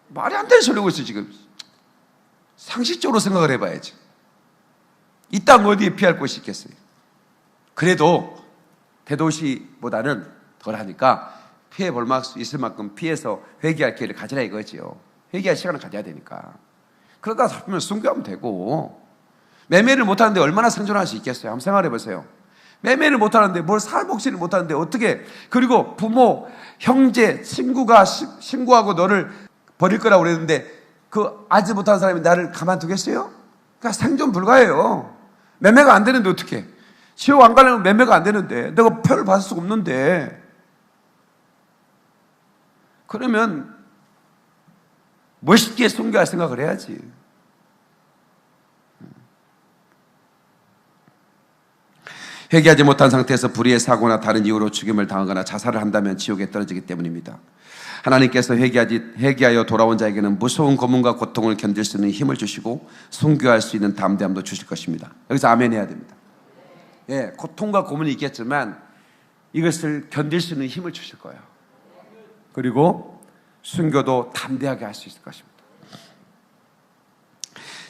말이 안 되는 소리고 있어 지금. 상식적으로 생각을 해봐야지. 이 땅 어디에 피할 곳이 있겠어요? 그래도 대도시보다는 덜하니까 피해볼 수 있을 만큼 피해서 회개할 기회를 가지라 이거지요. 회개할 시간을 가져야 되니까. 그러다 잡히면 순교하면 되고. 매매를 못하는데 얼마나 생존할 수 있겠어요? 한번 생각해 보세요. 매매를 못하는데 뭘 살복지를 못하는데 어떻게, 그리고 부모, 형제, 친구가 신고하고 너를 버릴 거라고 그랬는데 그 알지 못하는 사람이 나를 가만두겠어요? 그러니까 생존 불가예요. 매매가 안 되는데 어떻게? 지옥 안 가려면 매매가 안 되는데, 내가 표를 받을 수가 없는데. 그러면 멋있게 순교할 생각을 해야지. 회개하지 못한 상태에서 불의의 사고나 다른 이유로 죽임을 당하거나 자살을 한다면 지옥에 떨어지기 때문입니다. 하나님께서 회개하여 돌아온 자에게는 무서운 고문과 고통을 견딜 수 있는 힘을 주시고 순교할 수 있는 담대함도 주실 것입니다. 여기서 아멘 해야 됩니다. 예, 고통과 고문이 있겠지만 이것을 견딜 수 있는 힘을 주실 거예요. 그리고 순교도 담대하게 할 수 있을 것입니다.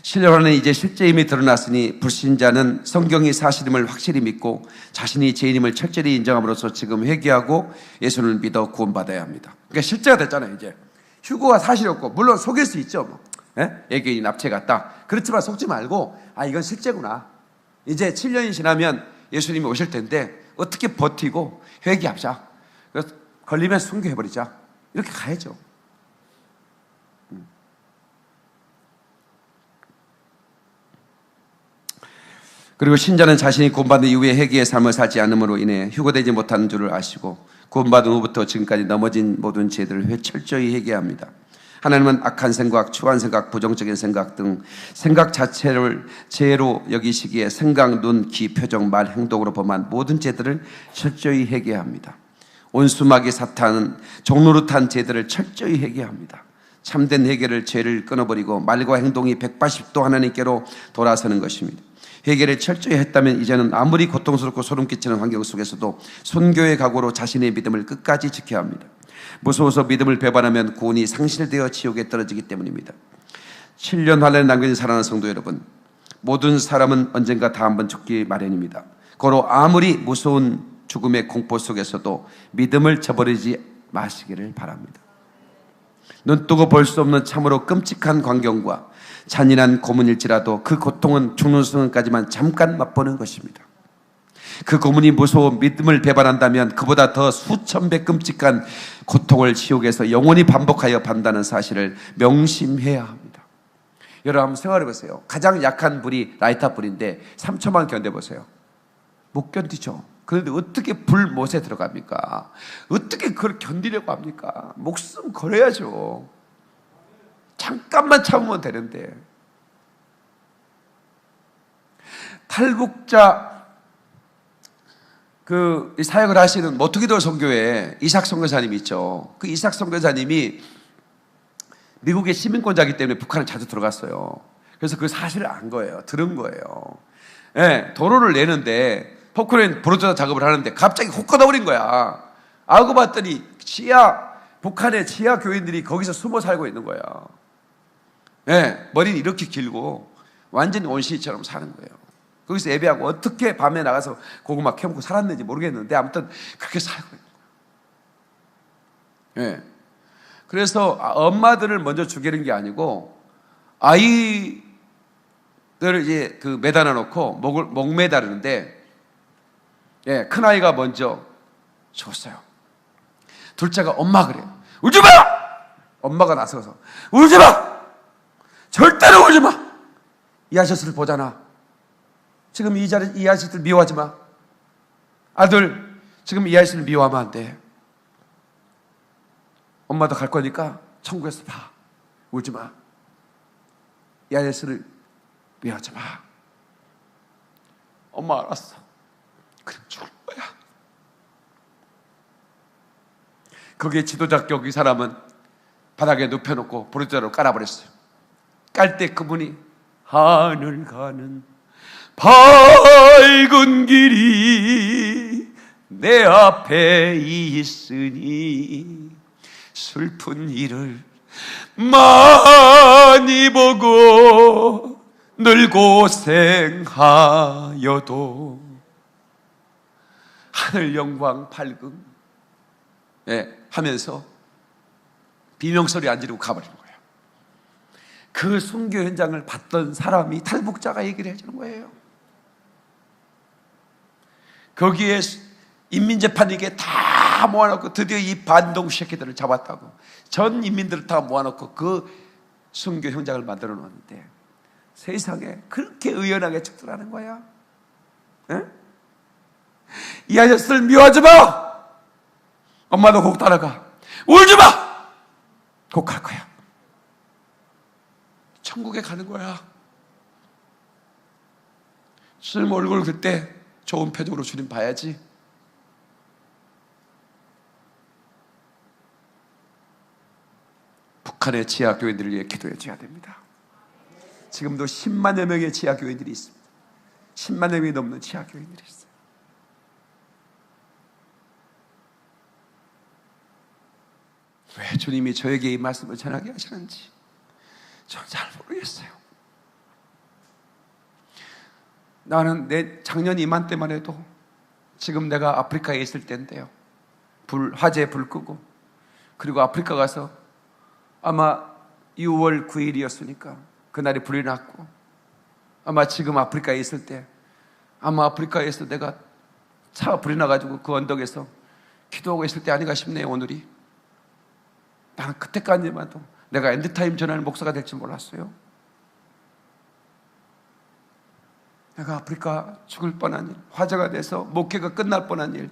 신령하는 이제 실제 힘이 드러났으니 불신자는 성경이 사실임을 확실히 믿고 자신이 죄인임을 철저히 인정함으로써 지금 회개하고 예수를 믿어 구원받아야 합니다. 그러니까 실제가 됐잖아요. 이제 휴거가 사실이었고, 물론 속일 수 있죠. 뭐. 애견이 납치 같다. 그렇지만 속지 말고, 아, 이건 실제구나. 이제 7년이 지나면 예수님이 오실 텐데 어떻게 버티고 회개하자. 그래서 걸리면 순교해버리자. 이렇게 가야죠. 그리고 신자는 자신이 구원받은 이후에 회개의 삶을 살지 않음으로 인해 휴거되지 못하는 줄을 아시고 구원받은 후부터 지금까지 넘어진 모든 죄들을 철저히 회개합니다. 하나님은 악한 생각, 추한 생각, 부정적인 생각 등 생각 자체를 죄로 여기시기에 생각, 눈, 귀, 표정, 말, 행동으로 범한 모든 죄들을 철저히 회개합니다. 온수마귀 사탄은 종노릇한 죄들을 철저히 회개합니다. 참된 회개를 죄를 끊어버리고 말과 행동이 180도 하나님께로 돌아서는 것입니다. 회개를 철저히 했다면 이제는 아무리 고통스럽고 소름 끼치는 환경 속에서도 순교의 각오로 자신의 믿음을 끝까지 지켜야 합니다. 무서워서 믿음을 배반하면 구원이 상실되어 지옥에 떨어지기 때문입니다. 7년 환란에 남겨진 사랑하는 성도 여러분, 모든 사람은 언젠가 다 한번 죽기 마련입니다. 고로 아무리 무서운 죽음의 공포 속에서도 믿음을 저버리지 마시기를 바랍니다. 눈뜨고 볼 수 없는 참으로 끔찍한 광경과 잔인한 고문일지라도 그 고통은 죽는 순간까지만 잠깐 맛보는 것입니다. 그 고문이 무서워 믿음을 배반한다면 그보다 더 수천 배 끔찍한 고통을 지옥에서 영원히 반복하여 받는다는 사실을 명심해야 합니다. 여러분 한번 생각해 보세요. 가장 약한 불이 라이터 불인데 3초만 견뎌보세요. 못 견디죠. 그런데 어떻게 불못에 들어갑니까? 어떻게 그걸 견디려고 합니까? 목숨 걸어야죠. 잠깐만 참으면 되는데. 탈북자 이 사역을 하시는 모투기도 선교회 이삭 선교사님이 있죠. 그 이삭 선교사님이 미국의 시민권자이기 때문에 북한을 자주 들어갔어요. 그래서 그 사실을 안 거예요. 들은 거예요. 예, 도로를 내는데 포크레인 브로저 작업을 하는데 갑자기 훅 걷어버린 거야. 알고 봤더니 북한의 지하 교인들이 거기서 숨어 살고 있는 거야. 예, 머리는 이렇게 길고 완전히 원시처럼 사는 거예요. 거기서 예배하고 어떻게 밤에 나가서 고구마 캐먹고 살았는지 모르겠는데 아무튼 그렇게 살고 있는 거예요. 예. 그래서 엄마들을 먼저 죽이는 게 아니고 아이들을 이제 매달아 놓고 목 매다르는데, 예, 큰 아이가 먼저 죽었어요. 둘째가 엄마 그래요. 울지 마! 엄마가 나서서 울지 마! 절대로 울지 마! 이 아저씨를 보잖아. 지금 이 아저씨들 미워하지 마. 아들, 지금 이 아저씨를 미워하면 안 돼. 엄마도 갈 거니까 천국에서 봐. 울지 마. 이 아저씨를 미워하지 마. 엄마 알았어. 그럼 죽을 거야. 거기에 지도자격 이 사람은 바닥에 눕혀놓고 보리자루 깔아버렸어요. 깔 때 그분이 하늘 가는 밝은 길이 내 앞에 있으니 슬픈 일을 많이 보고 늘 고생하여도 하늘 영광 밝음, 예, 하면서 비명소리 안 지르고 가버리는 거예요. 그 순교 현장을 봤던 사람이 탈북자가 얘기를 해주는 거예요. 거기에 인민재판이게 다 모아놓고 드디어 이 반동 새끼들을 잡았다고 전 인민들을 다 모아놓고 그 순교 현장을 만들어 놓았는데 세상에 그렇게 의연하게 죽더라는 거야. 에? 이 아저씨를 미워하지 마! 엄마도 꼭 따라가. 울지 마! 꼭 갈 거야. 천국에 가는 거야. 주님 얼굴 그때 좋은 표정으로 주님 봐야지. 북한의 지하교인들을 위해 기도해 줘야 됩니다. 지금도 10만여 명의 지하교인들이 있습니다. 10만여 명이 넘는 지하교인들이 있어요. 왜 주님이 저에게 이 말씀을 전하게 하시는지 저는 잘 모르겠어요. 나는 내 작년 이맘때만 해도 지금 내가 아프리카에 있을 때인데요. 화재 불 끄고 그리고 아프리카 가서 아마 6월 9일이었으니까 그날이 불이 났고 아마 지금 아프리카에 있을 때 아마 아프리카에서 내가 차가 불이 나가지고 그 언덕에서 기도하고 있을 때 아닌가 싶네요. 오늘이. 나는 그때까지만 해도 내가 엔드타임 전하는 목사가 될지 몰랐어요. 내가 아프리카 죽을 뻔한 일, 화재가 돼서 목회가 끝날 뻔한 일,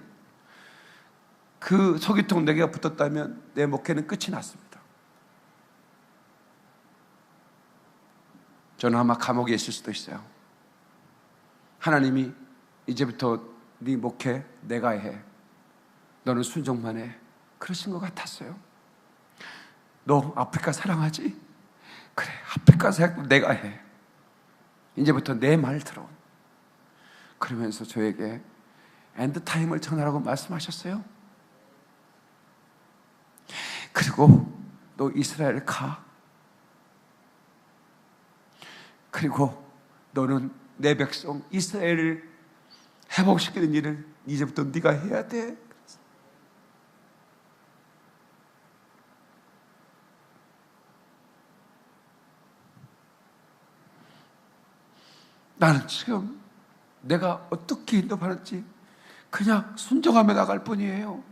그 소기통 4개가 붙었다면 내 목회는 끝이 났습니다. 저는 아마 감옥에 있을 수도 있어요. 하나님이 이제부터 네 목회 내가 해. 너는 순종만 해. 그러신 것 같았어요. 너 아프리카 사랑하지? 그래, 아프리카 사역 내가 해. 이제부터 내 말 들어. 그러면서 저에게 엔드타임을 전하라고 말씀하셨어요. 그리고 너 이스라엘 가. 그리고 너는 내 백성 이스라엘을 회복시키는 일을 이제부터 네가 해야 돼. 나는 지금 내가 어떻게 인도하는지 그냥 순종하며 나갈 뿐이에요.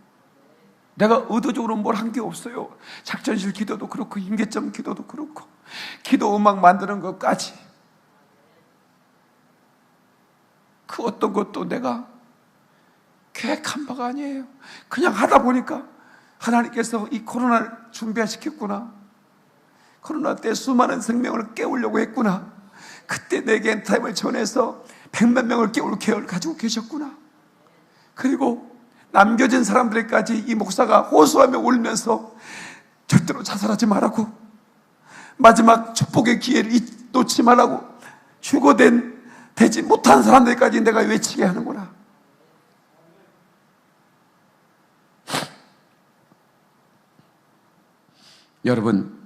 내가 의도적으로 뭘 한 게 없어요. 작전실 기도도 그렇고 임계점 기도도 그렇고 기도 음악 만드는 것까지 그 어떤 것도 내가 계획한 바가 아니에요. 그냥 하다 보니까 하나님께서 이 코로나를 준비시켰구나. 코로나 때 수많은 생명을 깨우려고 했구나. 그때 내게 엔타임을 전해서 100만 명을 깨울 계획을 가지고 계셨구나. 그리고 남겨진 사람들에게까지 이 목사가 호소하며 울면서 절대로 자살하지 말라고, 마지막 축복의 기회를 놓지 말라고, 되지 못한 사람들까지 내가 외치게 하는구나. 여러분,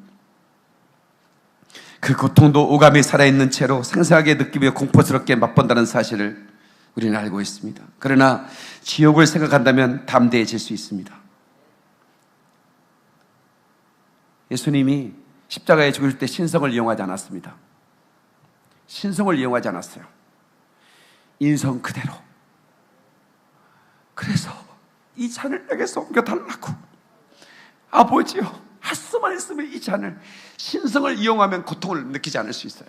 그 고통도 오감이 살아있는 채로 생생하게 느끼며 공포스럽게 맛본다는 사실을 우리는 알고 있습니다. 그러나 지옥을 생각한다면 담대해질 수 있습니다. 예수님이 십자가에 죽을 때 신성을 이용하지 않았습니다. 신성을 이용하지 않았어요. 인성 그대로. 그래서 이 잔을 내게서 옮겨달라고. 아버지요, 할 수만 있으면 이 잔을, 신성을 이용하면 고통을 느끼지 않을 수 있어요.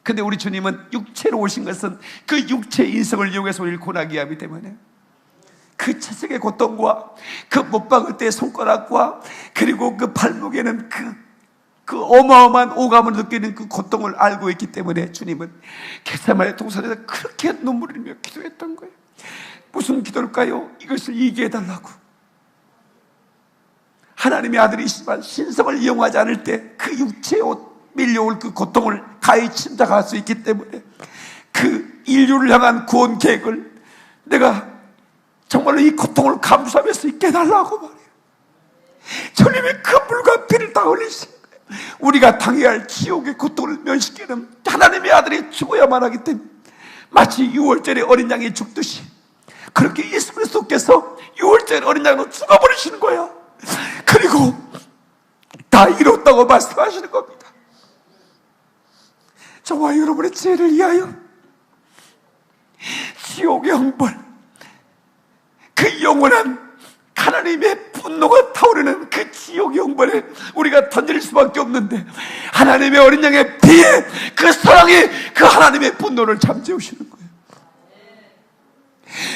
근데 우리 주님은 육체로 오신 것은 그 육체의 인성을 이용해서 우리를 고나게 하기 때문에 그 채색의 고통과 그 못 박을 때의 손가락과 그리고 그 발목에는 그 어마어마한 오감을 느끼는 그 고통을 알고 있기 때문에 주님은 겟세마네 동산에서 그렇게 눈물을 흘리며 기도했던 거예요. 무슨 기도일까요? 이것을 이기게 해달라고. 하나님의 아들이시지만 신성을 이용하지 않을 때 그 육체에 밀려올 그 고통을 가히 침착할 수 있기 때문에 그 인류를 향한 구원 계획을 내가 정말로 이 고통을 감수하며 수 있게 해달라고 말해요. 주님이 그 물과 피를 다 흘리신 거예요. 우리가 당해야 할 지옥의 고통을 면시키는 하나님의 아들이 죽어야만 하기 때문에 마치 6월절에 어린 양이 죽듯이 그렇게 예수 그리스도께서 6월절 어린 양으로 죽어버리시는 거야. 그리고 다 이뤘다고 말씀하시는 겁니다. 저와 여러분의 죄를 위하여 지옥의 형벌, 그 영원한 하나님의 분노가 타오르는 그 지옥의 형벌에 우리가 던질 수밖에 없는데 하나님의 어린 양의 피에 그 사랑이 그 하나님의 분노를 잠재우시는 거예요.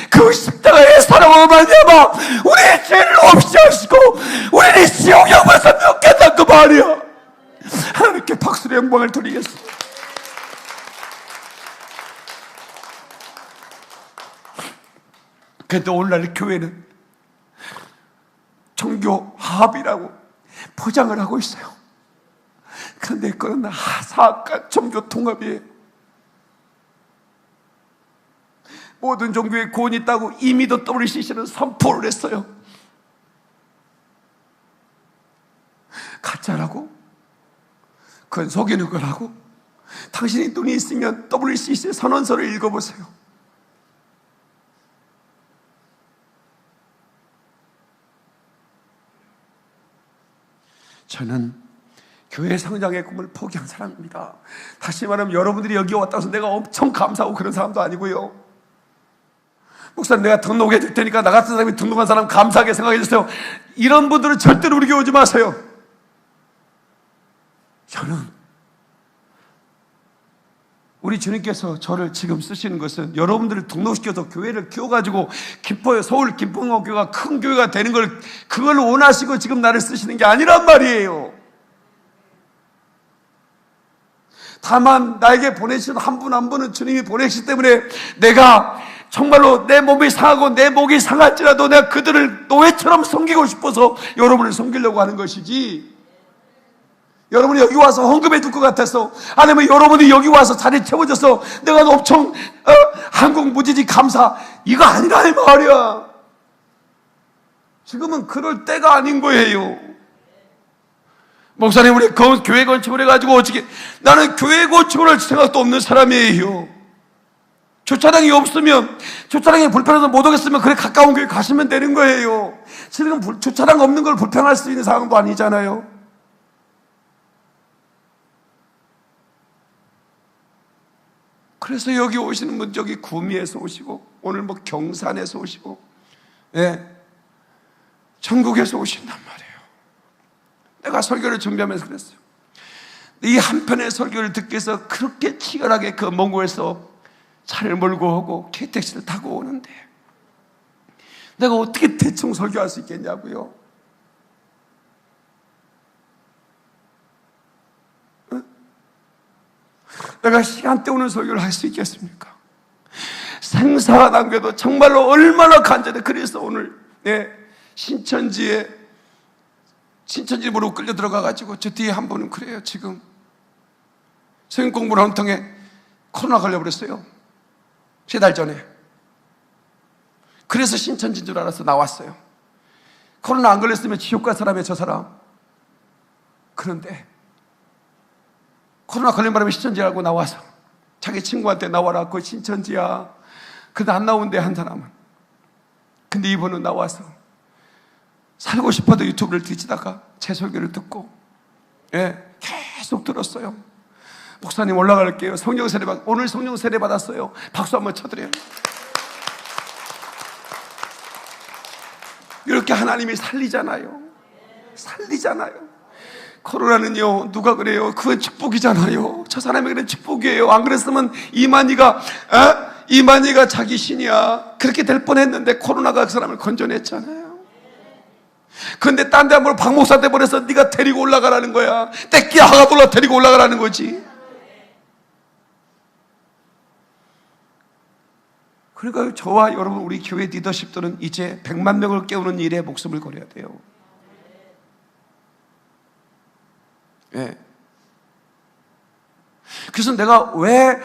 그 십자가의 사랑으로 말미암아 우리의 죄를 없이 하시고 우리를 지옥 형벌에서 멸겠다 그 말이야. 하나님께 박수의 영광을 드리겠습니다. 그런데 오늘날 교회는 종교 화합이라고 포장을 하고 있어요. 그런데 그건 사악한 종교 통합이에요. 모든 종교에 구원이 있다고 이미도 WCC는 선포를 했어요. 가짜라고? 그건 속이는 거라고? 당신이 눈이 있으면 WCC의 선언서를 읽어보세요. 저는 교회 성장의 꿈을 포기한 사람입니다. 다시 말하면 여러분들이 여기 왔다고 해서 내가 엄청 감사하고 그런 사람도 아니고요. 목사님 내가 등록해 줄 테니까 나 같은 사람이 등록한 사람 감사하게 생각해 주세요. 이런 분들은 절대로 우리 교회 오지 마세요. 저는 우리 주님께서 저를 지금 쓰시는 것은 여러분들을 등록시켜서 교회를 키워가지고 김포에 서울 김포공교가 큰 교회가 되는 걸 그걸 원하시고 지금 나를 쓰시는 게 아니란 말이에요. 다만 나에게 보내신 한 분 한 분은 주님이 보내시기 때문에 내가 정말로 내 몸이 상하고 내 목이 상할지라도 내가 그들을 노예처럼 섬기고 싶어서 여러분을 섬기려고 하는 것이지, 여러분이 여기 와서 헌금해 줄 것 같아서, 아니면 여러분이 여기 와서 자리 채워줘서 내가 엄청 한국 무지지 감사, 이거 아니라 이 말이야. 지금은 그럴 때가 아닌 거예요. 목사님, 우리 교회 건축을 해가지고 어떻게, 나는 교회 건축을 할 생각도 없는 사람이에요. 주차장이 없으면, 주차장이 불편해서 못 오겠으면 그래 가까운 교회 가시면 되는 거예요. 지금 주차장 없는 걸 불편할 수 있는 상황도 아니잖아요. 그래서 여기 오시는 분, 저기 구미에서 오시고, 오늘 뭐 경산에서 오시고, 예, 전국에서 오신단 말이에요. 내가 설교를 준비하면서 그랬어요. 이 한편의 설교를 듣기 위해서 그렇게 치열하게 그 먼 곳에서 차를 몰고 오고 KTX를 타고 오는데 내가 어떻게 대충 설교할 수 있겠냐고요? 어? 내가 시간 때우는 설교를 할 수 있겠습니까? 생사가 남겨도 정말로 얼마나 간절해. 그래서 오늘 신천지부로 끌려 들어가가지고 저 뒤에 한 분은 그래요. 지금 성경 공부를 한 통에 코로나 걸려버렸어요. 3달 전에. 그래서 신천지인 줄 알아서 나왔어요. 코로나 안 걸렸으면 지옥 갈 사람이에요, 저 사람. 그런데 코로나 걸린 바람에 신천지 알고 나와서 자기 친구한테 나와라, 그거 신천지야. 근데 안 나온대, 한 사람은. 근데 이분은 나와서 살고 싶어도 유튜브를 뒤지다가 제 설교를 듣고 계속 들었어요. 목사님 올라갈게요. 성령 세례 오늘 성령 세례 받았어요. 박수 한번 쳐드려요. 이렇게 하나님이 살리잖아요. 코로나는요, 누가 그래요? 그건 축복이잖아요. 저 사람에게는 축복이에요. 안 그랬으면 이만희가 자기 신이야. 그렇게 될 뻔했는데 코로나가 그 사람을 건져냈잖아요. 근데 딴 데 한번 박 목사 돼버려서 네가 데리고 올라가라는 거야. 떼끼야 하가돌라 데리고 올라가라는 거지. 그러니까 저와 여러분, 우리 교회 리더십들은 이제 100만 명을 깨우는 일에 목숨을 걸어야 돼요. 그래서 내가 왜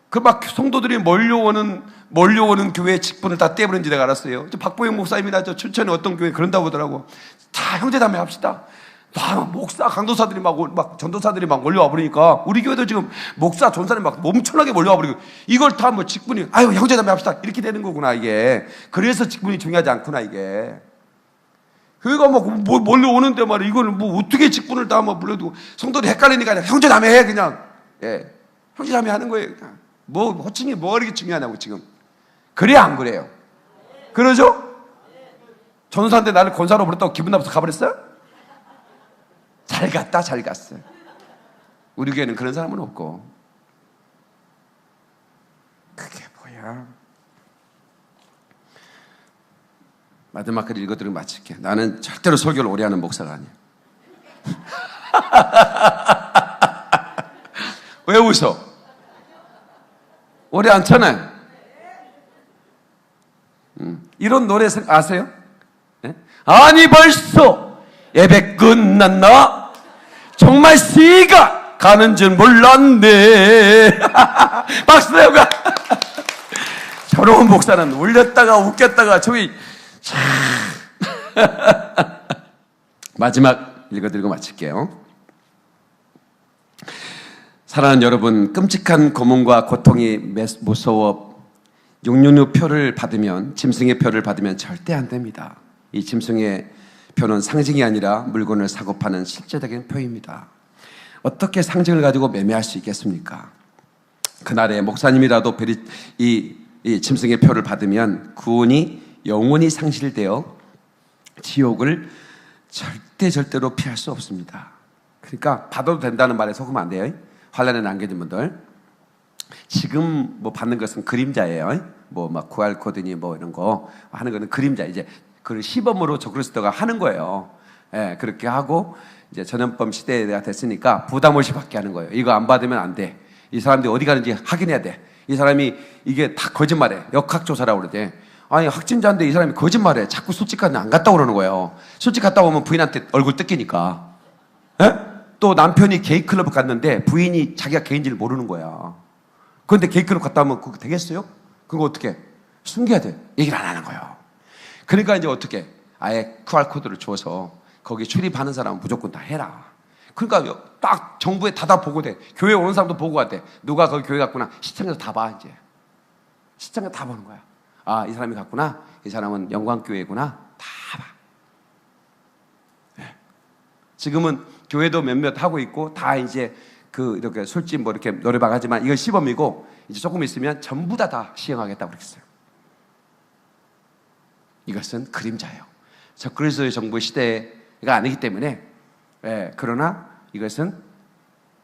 그 막 성도들이 몰려오는 교회 직분을 다 떼버린지 내가 알았어요. 박보영 목사님이나 저 춘천에 어떤 교회 그런다고 하더라고. 다 형제자매 합시다. 다 목사, 강도사들이 막 전도사들이 막 몰려와 버리니까 우리 교회도 지금 목사, 전사님 막 엄청나게 몰려와 버리고 이걸 다 뭐 직분이, 아유, 형제자매 합시다. 이렇게 되는 거구나, 이게. 그래서 직분이 중요하지 않구나, 이게. 그러니까 뭐 몰려오는데 말이야. 이거는 뭐 어떻게 직분을 다 뭐 불러두고 성도들이 헷갈리니까 그냥 형제자매 해, 그냥. 형제자매 하는 거예요, 그냥. 뭐 호칭이 뭐 이렇게 중요하냐고 지금. 그래야 안 그래요? 그러죠? 전도사한테 나를 권사로 부렸다고 기분 나빠서 가버렸어요? 잘 갔어. 우리 교회는 그런 사람은 없고. 그게 뭐야? 마지막 글 읽어드리고 마칠게. 나는 절대로 설교를 오래 하는 목사가 아니야. 왜 웃어? 오래 않잖아요. 이런 노래 아세요? 아니 벌써 예배 끝났나? 정말 시가 가는 줄 몰랐네. 박수요. 저런 목사는 울렸다가 웃겼다가 저기 마지막 읽어드리고 마칠게요. 사랑하는 여러분, 끔찍한 고문과 고통이 무서워 육륜의 표를 받으면, 짐승의 표를 받으면 절대 안 됩니다. 이 짐승의 표는 상징이 아니라 물건을 사고 파는 실제적인 표입니다. 어떻게 상징을 가지고 매매할 수 있겠습니까? 그날에 목사님이라도 이 짐승의 표를 받으면 구원이 영원히 상실되어 지옥을 절대로 피할 수 없습니다. 그러니까 받아도 된다는 말에 속으면 안 돼요. 환난에 남겨진 분들, 지금 뭐 받는 것은 그림자예요. 뭐 막 QR코드니 뭐 이런 거 하는 거는 그림자. 이제 그걸 시범으로 적그리스도가 하는 거예요. 그렇게 하고 이제 전염병 시대가 됐으니까 부담 없이 받게 하는 거예요. 이거 안 받으면 안 돼. 이 사람들이 어디 가는지 확인해야 돼. 이 사람이 이게 다 거짓말해. 역학조사라고 그러지. 아니, 확진자인데 이 사람이 거짓말해. 자꾸 술집 갔는데 안 갔다고 그러는 거예요. 술집 갔다 오면 부인한테 얼굴 뜯기니까. 또 남편이 게이클럽 갔는데 부인이 자기가 개인지를 모르는 거야. 그런데 게이클럽 갔다 오면 그거 되겠어요? 그거 어떻게? 숨겨야 돼. 얘기를 안 하는 거예요. 그러니까 이제 어떻게? 아예 QR코드를 줘서 거기 출입하는 사람은 무조건 다 해라. 그러니까 딱 정부에 다 보고돼. 교회 오는 사람도 보고 왔대. 누가 거기 교회 갔구나. 시청에서 다 봐, 이제. 시청에서 다 보는 거야. 아, 이 사람이 갔구나. 이 사람은 영광교회구나. 다 봐. 네. 지금은 교회도 몇몇 하고 있고, 다 이제 이렇게 술집 뭐 이렇게 노래방 하지만 이건 시범이고, 이제 조금 있으면 전부 다 시행하겠다고 그랬어요. 이것은 그림자예요. 그리스도의 정부 시대가 아니기 때문에, 예, 그러나 이것은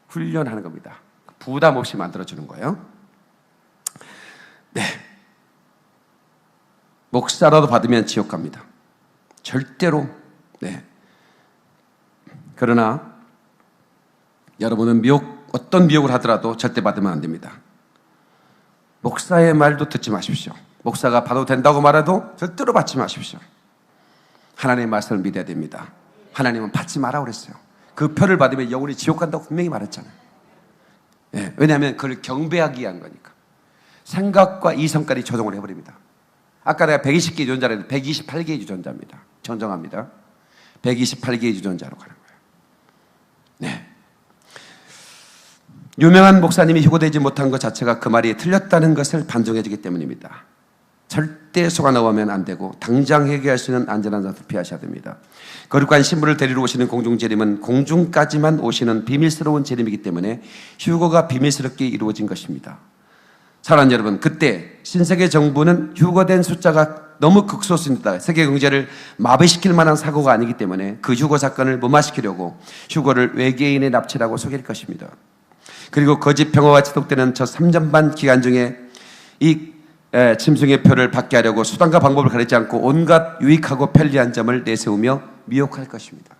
훈련하는 겁니다. 부담 없이 만들어주는 거예요. 네. 목사라도 받으면 지옥 갑니다. 절대로. 네. 그러나 여러분은 어떤 미혹을 하더라도 절대 받으면 안 됩니다. 목사의 말도 듣지 마십시오. 목사가 받아도 된다고 말해도 절대로 받지 마십시오. 하나님의 말씀을 믿어야 됩니다. 하나님은 받지 마라 그랬어요. 그 표를 받으면 영원히 지옥 간다고 분명히 말했잖아요. 네, 왜냐하면 그걸 경배하기 위한 거니까. 생각과 이성까지 조정을 해버립니다. 아까 내가 120개의 유전자를 했는데 128개의 유전자입니다. 정정합니다. 128개의 유전자로 가는 거예요. 네. 유명한 목사님이 휴거되지 못한 것 자체가 그 말이 틀렸다는 것을 반증해주기 때문입니다. 절대 속아 넘어가면 안 되고 당장 회개할 수 있는 안전한 자들 피하셔야 됩니다. 거룩한 신부를 데리러 오시는 공중재림은 공중까지만 오시는 비밀스러운 재림이기 때문에 휴거가 비밀스럽게 이루어진 것입니다. 사랑하는 여러분, 그때 신세계 정부는 휴거된 숫자가 너무 극소수입니다. 세계 경제를 마비시킬 만한 사고가 아니기 때문에 그 휴거 사건을 무마시키려고 휴거를 외계인의 납치라고 속일 것입니다. 그리고 거짓 평화가 지속되는 저 3년 반 기간 중에 이 짐승의 표를 받게 하려고 수단과 방법을 가리지 않고 온갖 유익하고 편리한 점을 내세우며 미혹할 것입니다.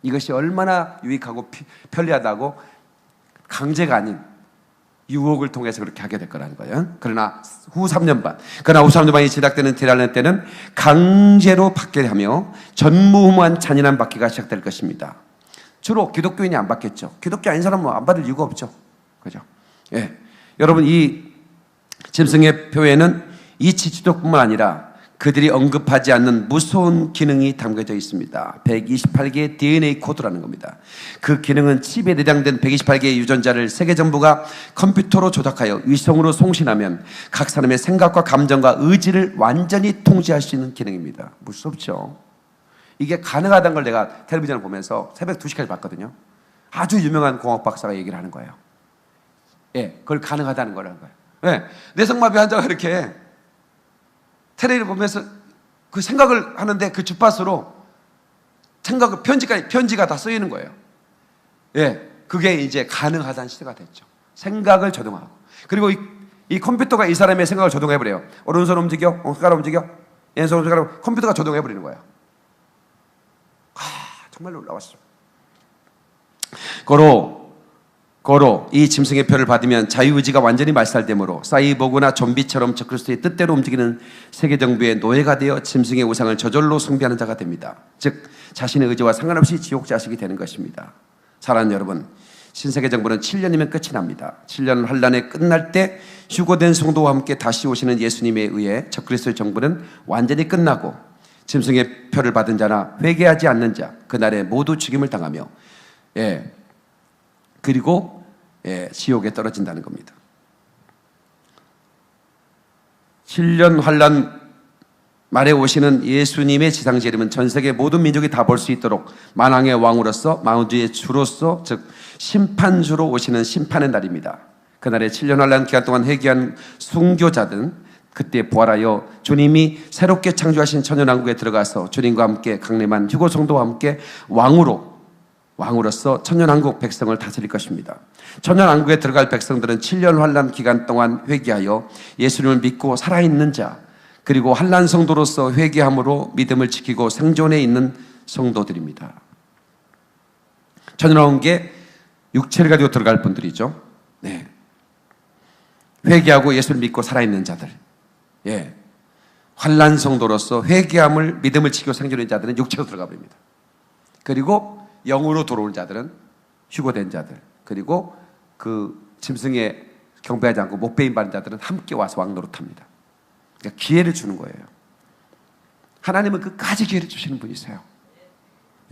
이것이 얼마나 유익하고 편리하다고 강제가 아닌 유혹을 통해서 그렇게 하게 될 거라는 거예요. 그러나 후 3년 반이 시작되는 대란의 때는 강제로 받게 하며 전무후무한 잔인한 받기가 시작될 것입니다. 주로 기독교인이 안 받겠죠. 기독교 아닌 사람은 안 받을 이유가 없죠. 그죠? 예. 여러분, 이 짐승의 표에는 이 지지도뿐만 아니라 그들이 언급하지 않는 무서운 기능이 담겨져 있습니다. 128개의 DNA 코드라는 겁니다. 그 기능은 칩에 내장된 128개의 유전자를 세계 정부가 컴퓨터로 조작하여 위성으로 송신하면 각 사람의 생각과 감정과 의지를 완전히 통제할 수 있는 기능입니다. 무섭죠? 이게 가능하다는 걸 내가 텔레비전을 보면서 새벽 2시까지 봤거든요. 아주 유명한 공학 박사가 얘기를 하는 거예요. 예, 그걸 가능하다는 거라는 거예요. 예, 뇌성마비 환자가 이렇게 텔레비를 보면서 그 생각을 하는데 그 주파수로 편지가 다 쓰이는 거예요. 예, 그게 이제 가능하다는 시대가 됐죠. 생각을 조종하고. 그리고 이 컴퓨터가 이 사람의 생각을 조종해버려요. 오른손 움직여, 손가락 움직여, 왼손 움직여, 컴퓨터가 조종해버리는 거예요. 정말 놀라웠어요. 고로 이 짐승의 표를 받으면 자유의지가 완전히 말살되므로 사이보그나 좀비처럼 적그리스도의 뜻대로 움직이는 세계정부의 노예가 되어 짐승의 우상을 저절로 숭배하는 자가 됩니다. 즉 자신의 의지와 상관없이 지옥 자식이 되는 것입니다. 사랑하는 여러분, 신세계정부는 7년이면 끝이 납니다. 7년 환란에 끝날 때 휴거된 성도와 함께 다시 오시는 예수님에 의해 적그리스도의 정부는 완전히 끝나고 짐승의 표를 받은 자나 회개하지 않는 자 그날에 모두 죽임을 당하며 그리고 지옥에 떨어진다는 겁니다. 7년 환란 말에 오시는 예수님의 지상재림은 전 세계 모든 민족이 다 볼 수 있도록 만왕의 왕으로서 만주의 주로서 즉 심판주로 오시는 심판의 날입니다. 그날에 7년 환란 기간 동안 회개한 순교자들은 그때 부활하여 주님이 새롭게 창조하신 천년왕국에 들어가서 주님과 함께 강림한 휴거 성도와 함께 왕으로서 천년왕국 백성을 다스릴 것입니다. 천년왕국에 들어갈 백성들은 7년 환란 기간 동안 회개하여 예수님을 믿고 살아있는 자 그리고 환란 성도로서 회개함으로 믿음을 지키고 생존해 있는 성도들입니다. 천년왕국에 육체를 가지고 들어갈 분들이죠. 네. 회개하고 예수를 믿고 살아있는 자들. 예. 환란 성도로서 회개함을 믿음을 지키고 생존한 자들은 육체로 들어가 버립니다. 그리고 영으로 돌아온 자들은 휴거된 자들 그리고 그 짐승에 경배하지 않고 못배임 받은 자들은 함께 와서 왕노릇합니다. 그러니까 기회를 주는 거예요. 하나님은 끝까지 기회를 주시는 분이세요.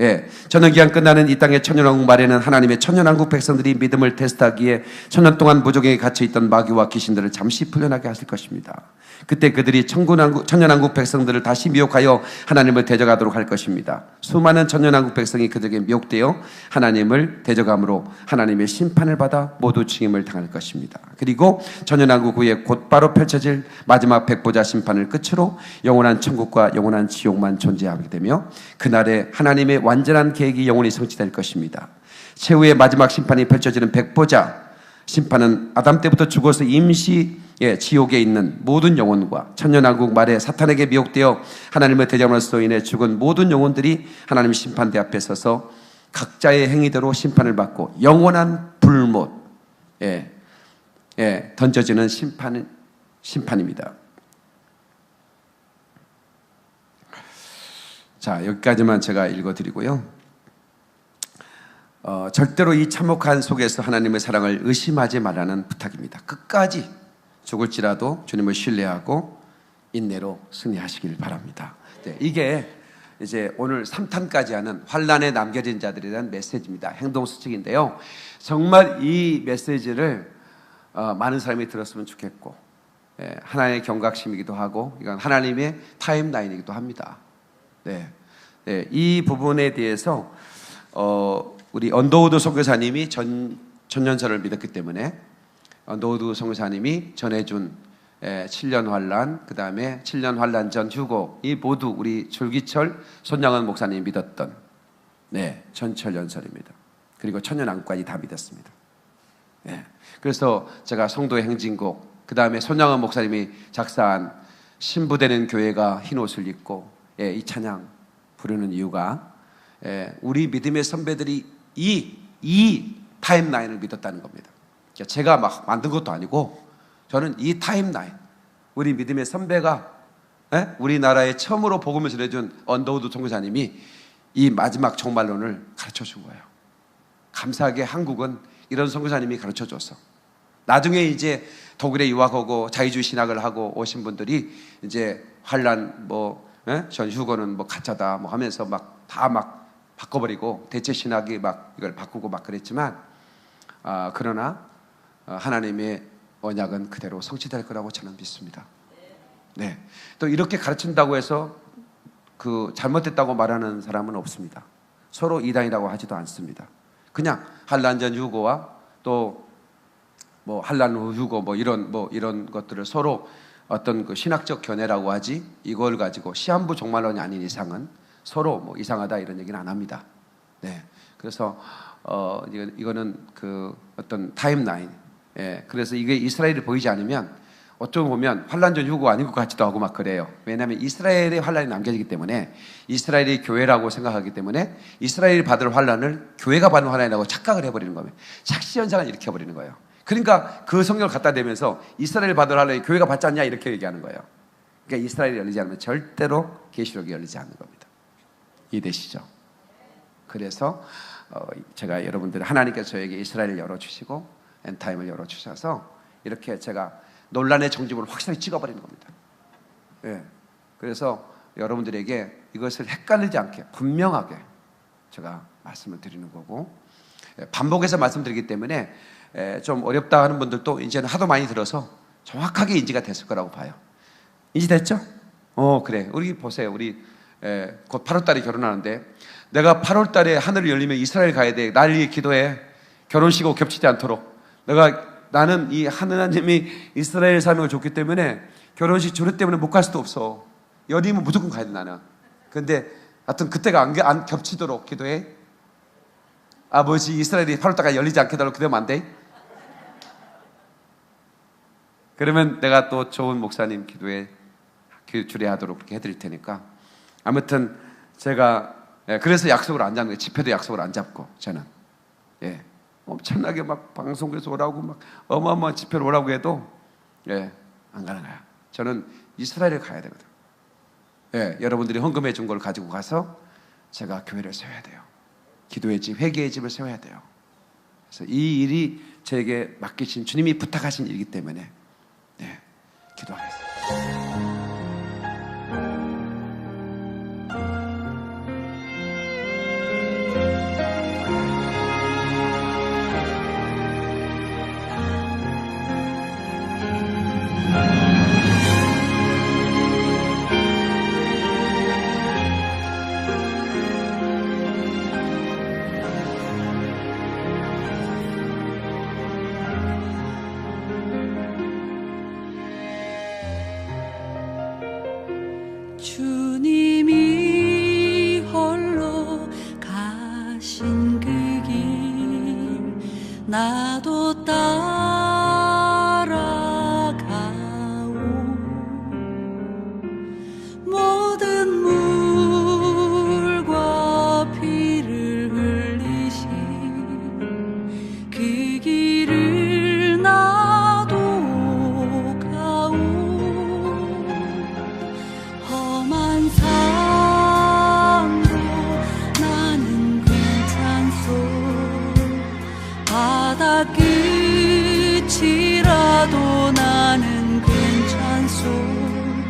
예, 천년기한 끝나는 이 땅의 천년왕국 말에는 하나님의 천년왕국 백성들이 믿음을 테스트하기에 천년 동안 무적에 갇혀있던 마귀와 귀신들을 잠시 풀려나게 하실 것입니다. 그때 그들이 천년왕국 백성들을 다시 미혹하여 하나님을 대적하도록 할 것입니다. 수많은 천년왕국 백성이 그들에게 미혹되어 하나님을 대적함으로 하나님의 심판을 받아 모두 죽임을 당할 것입니다. 그리고 천년왕국 후에 곧바로 펼쳐질 마지막 백보자 심판을 끝으로 영원한 천국과 영원한 지옥만 존재하게 되며 그날에 하나님의 완전한 계획이 영원히 성취될 것입니다. 최후의 마지막 심판이 펼쳐지는 백보자 심판은 아담 때부터 죽어서 임시 지옥에 있는 모든 영혼과 천년왕국 말에 사탄에게 미혹되어 하나님의 대적함으로 인해 죽은 모든 영혼들이 하나님 심판대 앞에 서서 각자의 행위대로 심판을 받고 영원한 불못 던져지는 심판입니다. 자, 여기까지만 제가 읽어드리고요. 절대로 이 참혹한 속에서 하나님의 사랑을 의심하지 말라는 부탁입니다. 끝까지 죽을지라도 주님을 신뢰하고 인내로 승리하시길 바랍니다. 이게 이제 오늘 3탄까지 하는 환난에 남겨진 자들에 대한 메시지입니다. 행동수칙인데요. 정말 이 메시지를 많은 사람이 들었으면 좋겠고 하나님의 경각심이기도 하고 이건 하나님의 타임라인이기도 합니다. 이 부분에 대해서 우리 언더우드 선교사님이 전년설을 믿었기 때문에 언더우드 선교사님이 전해준 7년 환란, 그 다음에 7년 환란 전 휴고, 이 모두 우리 줄기철 손양원 목사님이 믿었던 전철연설입니다. 그리고 천년왕국까지 다 믿었습니다. 그래서 제가 성도의 행진곡, 그 다음에 손양원 목사님이 작사한 신부되는 교회가 흰 옷을 입고 이 찬양 부르는 이유가 우리 믿음의 선배들이 이 타임라인을 믿었다는 겁니다. 제가 막 만든 것도 아니고 저는 이 타임라인, 우리 믿음의 선배가 우리나라에 처음으로 복음을 전해준 언더우드 선교사님이 이 마지막 종말론을 가르쳐 준 거예요. 감사하게 한국은 이런 선교사님이 가르쳐 줬어. 나중에 이제 독일에 유학하고 자유주의 신학을 하고 오신 분들이 이제 환란 전 휴거는 가짜다 하면서 다 바꿔버리고 대체 신학이 이걸 바꾸고 그랬지만 그러나 하나님의 언약은 그대로 성취될 거라고 저는 믿습니다. 또 이렇게 가르친다고 해서 잘못됐다고 말하는 사람은 없습니다. 서로 이단이라고 하지도 않습니다. 그냥 환란 전 휴거와 또 환란 후 휴거 이런 것들을 서로 어떤 신학적 견해라고 하지 이걸 가지고 시한부 종말론이 아닌 이상은 서로 이상하다 이런 얘기는 안 합니다. 그래서 이거는 어떤 타임라인. 그래서 이게 이스라엘이 보이지 않으면 어쩌고 보면 환란 전 휴거 아닌 것 같기도 하고 그래요. 왜냐하면 이스라엘의 환란이 남겨지기 때문에 이스라엘이 교회라고 생각하기 때문에 이스라엘이 받을 환란을 교회가 받는 환란이라고 착각을 해버리는 거예요. 착시현상을 일으켜버리는 거예요. 그러니까 그 성경을 갖다 대면서 이스라엘 받을 환란이 교회가 받지 않냐 이렇게 얘기하는 거예요. 그러니까 이스라엘이 열리지 않으면 절대로 계시록이 열리지 않는 겁니다. 이해되시죠? 그래서 제가 여러분들 하나님께서 저에게 이스라엘을 열어주시고 엔타임을 열어주셔서 이렇게 제가 논란의 정집을 확실히 찍어버리는 겁니다. 그래서 여러분들에게 이것을 헷갈리지 않게 분명하게 제가 말씀을 드리는 거고 반복해서 말씀드리기 때문에 좀 어렵다 하는 분들도 이제는 하도 많이 들어서 정확하게 인지가 됐을 거라고 봐요. 인지됐죠? 그래. 우리 보세요. 우리 곧 8월 달에 결혼하는데 내가 8월 달에 하늘이 열리면 이스라엘 가야 돼. 날 위해 기도해. 결혼식하고 겹치지 않도록. 나는 이 하느님이 이스라엘 사명을 줬기 때문에 결혼식 조례 때문에 못 갈 수도 없어. 열리면 무조건 가야 돼 나는. 근데 하여튼 그때가 안 겹치도록 기도해. 아버지 이스라엘이 8월 달까지 열리지 않게 달라고 기도하면 안 돼? 그러면 내가 또 좋은 목사님 기도에 주례하도록 그렇게 해드릴 테니까 아무튼 제가 그래서 약속을 안 잡는 거예요. 집회도 약속을 안 잡고 저는 엄청나게 방송국에서 오라고 어마어마한 집회를 오라고 해도 안 가는 거야. 저는 이스라엘에 가야 되거든. 여러분들이 헌금해 준 걸 가지고 가서 제가 교회를 세워야 돼요. 기도의 집, 회개의 집을 세워야 돼요. 그래서 이 일이 제게 맡기신 주님이 부탁하신 일이기 때문에 기도하겠습니다. 죽어가는